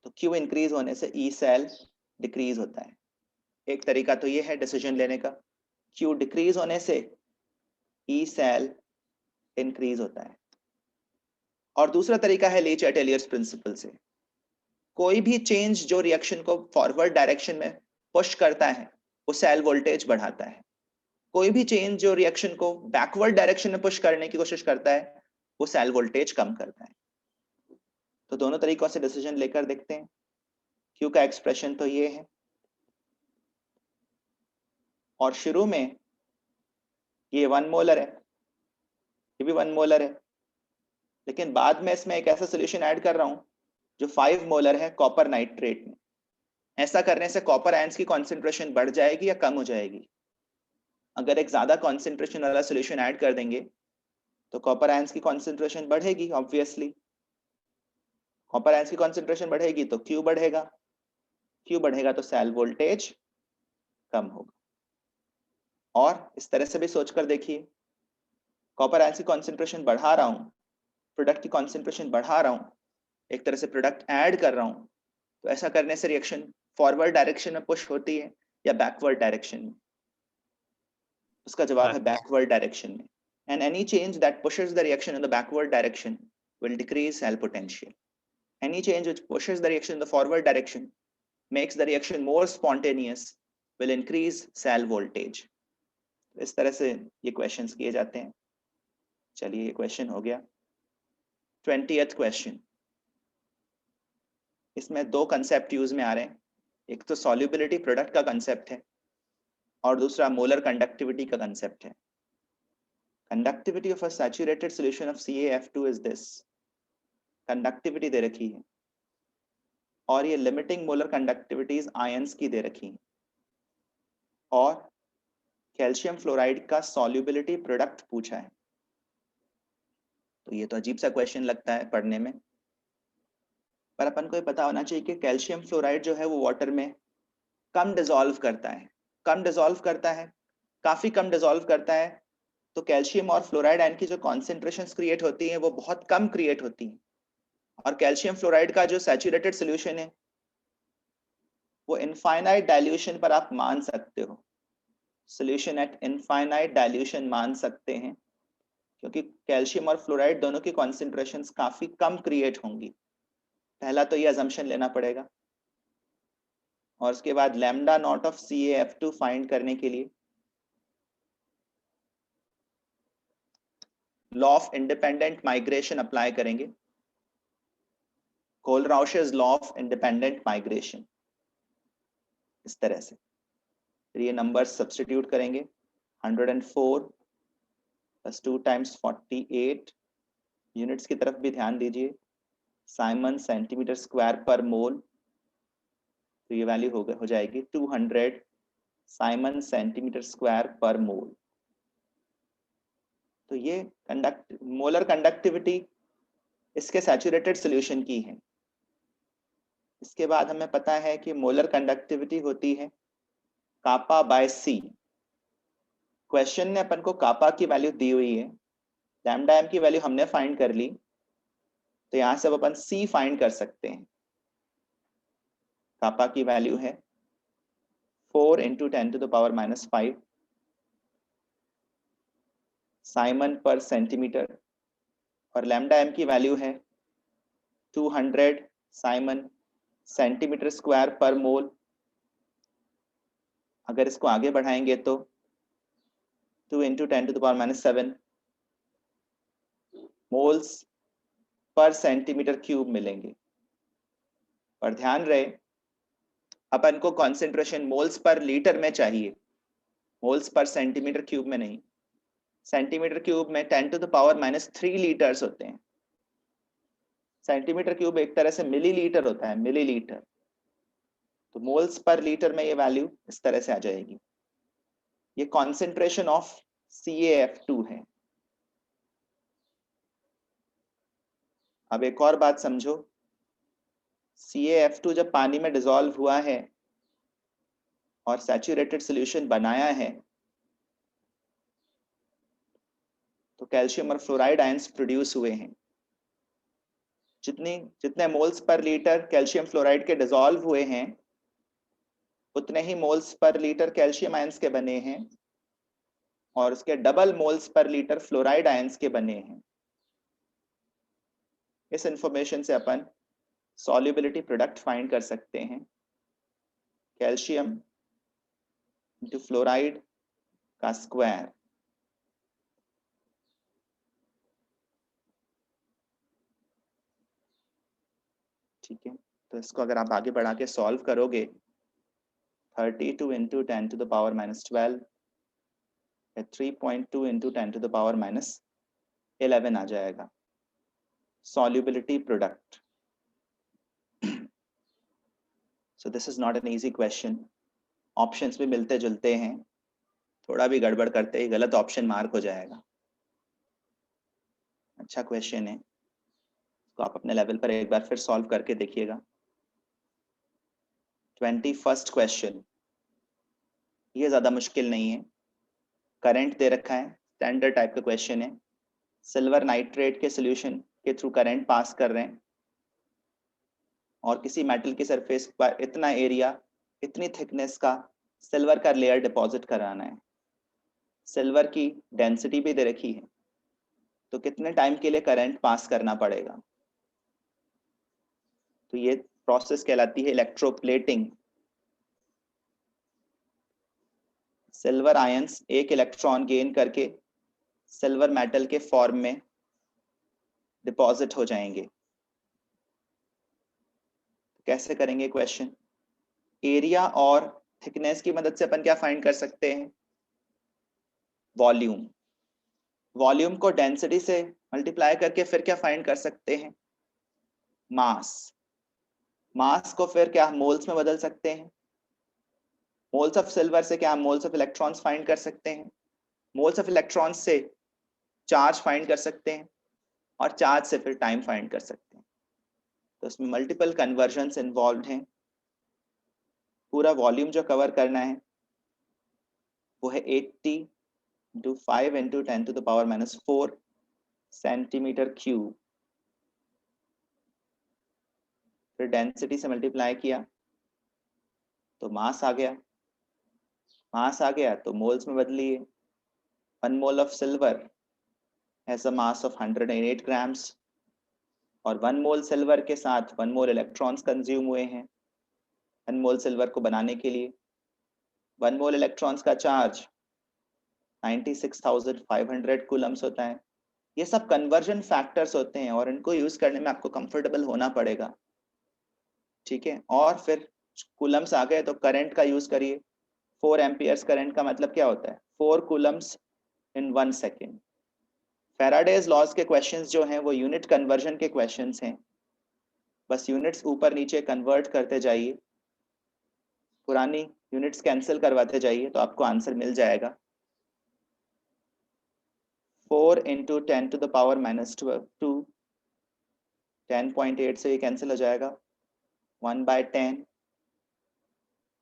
Speaker 1: तो Q इंक्रीज होने से E cell डिक्रीज होता है। एक तरीका तो ये है डिसीजन लेने का, Q डिक्रीज होने से E cell इंक्रीज होता है। और दूसरा तरीका है लीच एटेलियर्स प्रिंसिपल से। कोई भी चेंज जो रिएक्शन को फॉरवर्ड डायरेक्शन में पुश करता है वो सेल वोल्टेज बढ़ाता है, कोई भी चेंज जो रिएक्शन को बैकवर्ड डायरेक्शन में पुश करने की कोशिश करता है वो सेल वोल्टेज कम करता है। तो दोनों तरीकों से डिसीजन लेकर देखते हैं। Q का एक्सप्रेशन तो ये है और शुरू में ये 1 मोलर है, ये भी 1 मोलर है, लेकिन बाद में इसमें एक ऐसा सोल्यूशन ऐड कर रहा हूं जो 5 मोलर है कॉपर नाइट्रेट में। ऐसा करने से कॉपर आयंस की कॉन्सेंट्रेशन बढ़ जाएगी या कम हो जाएगी? अगर एक ज्यादा कॉन्सेंट्रेशन वाला सोल्यूशन ऐड कर देंगे तो कॉपर आयंस की कॉन्सेंट्रेशन बढ़ेगी। ऑब्वियसली कॉपर आयंस की कॉन्सेंट्रेशन बढ़ेगी तो Q बढ़ेगा, Q बढ़ेगा तो सेल वोल्टेज कम होगा। और इस तरह से भी सोचकर देखिए, कॉपर आयंस की कॉन्सेंट्रेशन बढ़ा रहा हूं, प्रोडक्ट की कॉन्सेंट्रेशन बढ़ा रहा हूं, एक तरह से प्रोडक्ट ऐड कर रहा हूं, तो ऐसा करने से रिएक्शन फॉरवर्ड डायरेक्शन में पुश होती है या बैकवर्ड डायरेक्शन में? उसका जवाब है बैकवर्ड डायरेक्शन में। And any change that pushes the reaction in the backward direction will decrease cell potential. Any change which pushes the reaction in the forward direction makes the reaction more spontaneous, will increase cell voltage. इस तरह से ये questions किए जाते हैं। चलिए ये question हो गया। 20th क्वेश्चन, इसमें 2 कंसेप्ट यूज में आ रहे हैं, एक तो सॉल्युबिलिटी प्रोडक्ट का कंसेप्ट है और दूसरा मोलर कंडक्टिविटी का कंसेप्ट है। Conductivity of a saturated solution of CaF2 is this. Conductivity दे रखी है और ये लिमिटिंग मोलर कंडक्टिविटीज आयंस की दे रखी है और कैल्शियम फ्लोराइड का सॉल्युबिलिटी प्रोडक्ट पूछा है। तो ये तो अजीब सा क्वेश्चन लगता है पढ़ने में, पर अपन को ये पता होना चाहिए कि कैल्शियम फ्लोराइड जो है वो वाटर में कम डिसॉल्व करता है, काफी कम डिसॉल्व करता है। तो कैल्शियम और फ्लोराइड आयन की जो कॉन्सेंट्रेशंस क्रिएट होती हैं वो बहुत कम क्रिएट होती हैं और कैल्शियम फ्लोराइड का जो सैचुरेटेड सोल्यूशन है वो इनफाइनाइट डाइल्यूशन पर आप मान सकते हो, सोल्यूशन एट इनफाइनाइट डाइल्यूशन मान सकते हैं, क्योंकि कैल्शियम और फ्लोराइड दोनों की कॉन्सेंट्रेशंस काफी कम क्रिएट होंगी। पहला तो ये अजम्पशन लेना पड़ेगा। और उसके बाद lambda naught of CaF2 find करने के लिए law of independent migration apply करेंगे, कोलराउशेस लॉ ऑफ इंडिपेंडेंट माइग्रेशन, इस तरह से। फिर ये नंबर सब्स्टिट्यूट करेंगे, 104 + 2 × 48, यूनिट्स की तरफ भी ध्यान दीजिए, साइमन सेंटीमीटर स्क्वायर पर मोल, तो ये वैल्यू हो जाएगी 200 साइमन सेंटीमीटर स्क्वायर पर मोल। तो ये मोलर कंडक्टिविटी इसके सैचुरेटेड सॉल्यूशन की है। इसके बाद हमें पता है कि मोलर कंडक्टिविटी होती है कापा बाय सी। क्वेश्चन ने अपन को कापा की वैल्यू दी हुई है, लैम्डा एम की वैल्यू हमने फाइंड कर ली, तो यहां से अब अपन सी फाइंड कर सकते हैं। कापा की वैल्यू है 4 × 10⁻⁻5 साइमन पर सेंटीमीटर, और लैम्डा एम की वैल्यू है 200 साइमन सेंटीमीटर स्क्वायर पर मोल। अगर इसको आगे बढ़ाएंगे तो 2 × 10⁻⁷ मोल्स पर सेंटीमीटर क्यूब मिलेंगे। पर ध्यान रहे अपन को कॉन्सेंट्रेशन मोल्स पर लीटर में चाहिए, मोल्स पर सेंटीमीटर क्यूब में नहीं। सेंटीमीटर क्यूब में 10⁻³ लीटर्स होते हैं, सेंटीमीटर क्यूब एक तरह से मिलीलीटर होता है, मिलीलीटर। तो मोल्स पर लीटर में ये वैल्यू इस तरह से आ जाएगी। ये कॉन्सेंट्रेशन ऑफ CaF2 है। अब एक और बात समझो, CaF2 जब पानी में डिसॉल्व हुआ है और सैचुरेटेड सॉल्यूशन बनाया है, तो कैल्शियम और फ्लोराइड आयंस प्रोड्यूस हुए हैं। जितने moles per litre calcium fluoride के डिसॉल्व हुए हैं, उतने ही moles per litre calcium ions के बने हैं, और उसके double moles per litre fluoride ions के बने हैं। इस इंफॉर्मेशन से अपन सॉल्युबिलिटी प्रोडक्ट फाइंड कर सकते हैं, कैल्शियम इंटू फ्लोराइड का स्क्वायर। ठीक है, तो इसको अगर आप आगे बढ़ा के सॉल्व करोगे, 32 × 10⁻⁻12 या 3.2 × 10⁻11 आ जाएगा solubility product. So this is not an easy question. Options भी मिलते जुलते हैं, थोड़ा भी गड़बड़ करते ही गलत ऑप्शन मार्क हो जाएगा। अच्छा क्वेश्चन है, तो आप अपने लेवल पर एक बार फिर सॉल्व करके देखिएगा। 21st क्वेश्चन, ये ज्यादा मुश्किल नहीं है, करंट दे रखा है, स्टैंडर्ड टाइप का क्वेश्चन है। सिल्वर नाइट्रेट के सॉल्यूशन के थ्रू करंट पास कर रहे हैं, और किसी मेटल की सरफेस पर इतना एरिया, इतनी थिकनेस का सिल्वर का लेयर डिपॉजिट कराना है। सिल्वर की डेंसिटी भी दे रखी है, तो कितने टाइम के लिए करंट पास करना पड़ेगा। तो ये प्रोसेस कहलाती है इलेक्ट्रोप्लेटिंग। सिल्वर आयंस एक इलेक्ट्रॉन गेन करके सिल्वर मेटल के फॉर्म में डिपॉजिट हो जाएंगे। कैसे करेंगे क्वेश्चन, एरिया और थिकनेस की मदद से अपन क्या फाइंड कर सकते हैं, वॉल्यूम। वॉल्यूम को डेंसिटी से मल्टीप्लाई करके फिर क्या फाइंड कर सकते हैं, मास। मास को फिर क्या मोल्स में बदल सकते हैं, मोल्स ऑफ सिल्वर से क्या मोल्स ऑफ इलेक्ट्रॉन्स फाइंड कर सकते हैं, मोल्स ऑफ इलेक्ट्रॉन्स से चार्ज फाइंड कर सकते हैं, और चार्ज से फिर टाइम फाइंड कर सकते हैं। तो इसमें मल्टीपल कन्वर्जन्स इन्वॉल्व हैं। पूरा वॉल्यूम जो कवर करना है वो है 80 × 5 × 10⁻⁻4 सेंटीमीटर क्यूब। फिर डेंसिटी से मल्टीप्लाई किया, तो मास आ गया, मास आ गया तो मोल्स में बदलिए। 1 mole of silver has a mass of 108 grams और 1 मोल सिल्वर के साथ 1 मोल इलेक्ट्रॉन्स कंज्यूम हुए हैं 1 मोल सिल्वर को बनाने के लिए। 1 मोल इलेक्ट्रॉन्स का चार्ज 96,500 कूलम्स होता है। ये सब कन्वर्जन फैक्टर्स होते हैं और इनको यूज करने में आपको कंफर्टेबल होना पड़ेगा, ठीक है। और फिर कूलम्स आ गए तो करंट का यूज करिए। 4 एम्पियर्स करंट का मतलब क्या होता है? 4 कूलम्स इन 1 सेकेंड। फैराडेज लॉज के क्वेश्चंस जो हैं वो यूनिट कन्वर्जन के क्वेश्चंस हैं, बस यूनिट्स ऊपर नीचे कन्वर्ट करते जाइए, पुरानी यूनिट्स कैंसिल करवाते जाइए तो आपको आंसर मिल जाएगा। 4 into 10 to the power minus 2, 10.8 से ये कैंसिल हो जाएगा। 1 by 10,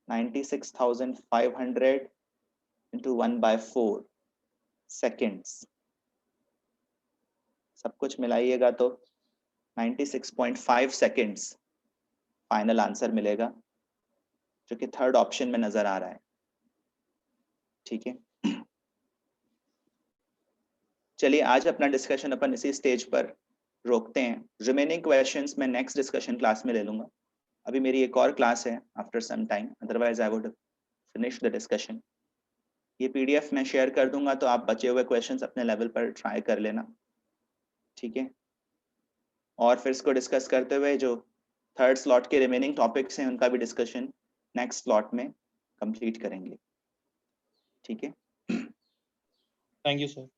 Speaker 1: 96,500 into 1 by 4 seconds। सब कुछ मिलाइएगा तो 96.5 सेकेंड्स फाइनल आंसर मिलेगा, जो कि थर्ड ऑप्शन में नजर आ रहा है, ठीक है। चलिए आज अपना डिस्कशन अपन इसी स्टेज पर रोकते हैं। रिमेनिंग क्वेश्चंस मैं नेक्स्ट डिस्कशन क्लास में ले लूंगा। अभी मेरी एक और क्लास है after some time, otherwise I would finish the discussion. ये पीडीएफ मैं शेयर कर दूंगा तो आप बचे हुए क्वेश्चंस अपने लेवल पर ट्राई कर लेना, ठीक है। और फिर इसको डिस्कस करते हुए जो थर्ड स्लॉट के रिमेनिंग टॉपिक्स हैं उनका भी डिस्कशन नेक्स्ट स्लॉट में कंप्लीट करेंगे, ठीक है।
Speaker 2: Thank you sir.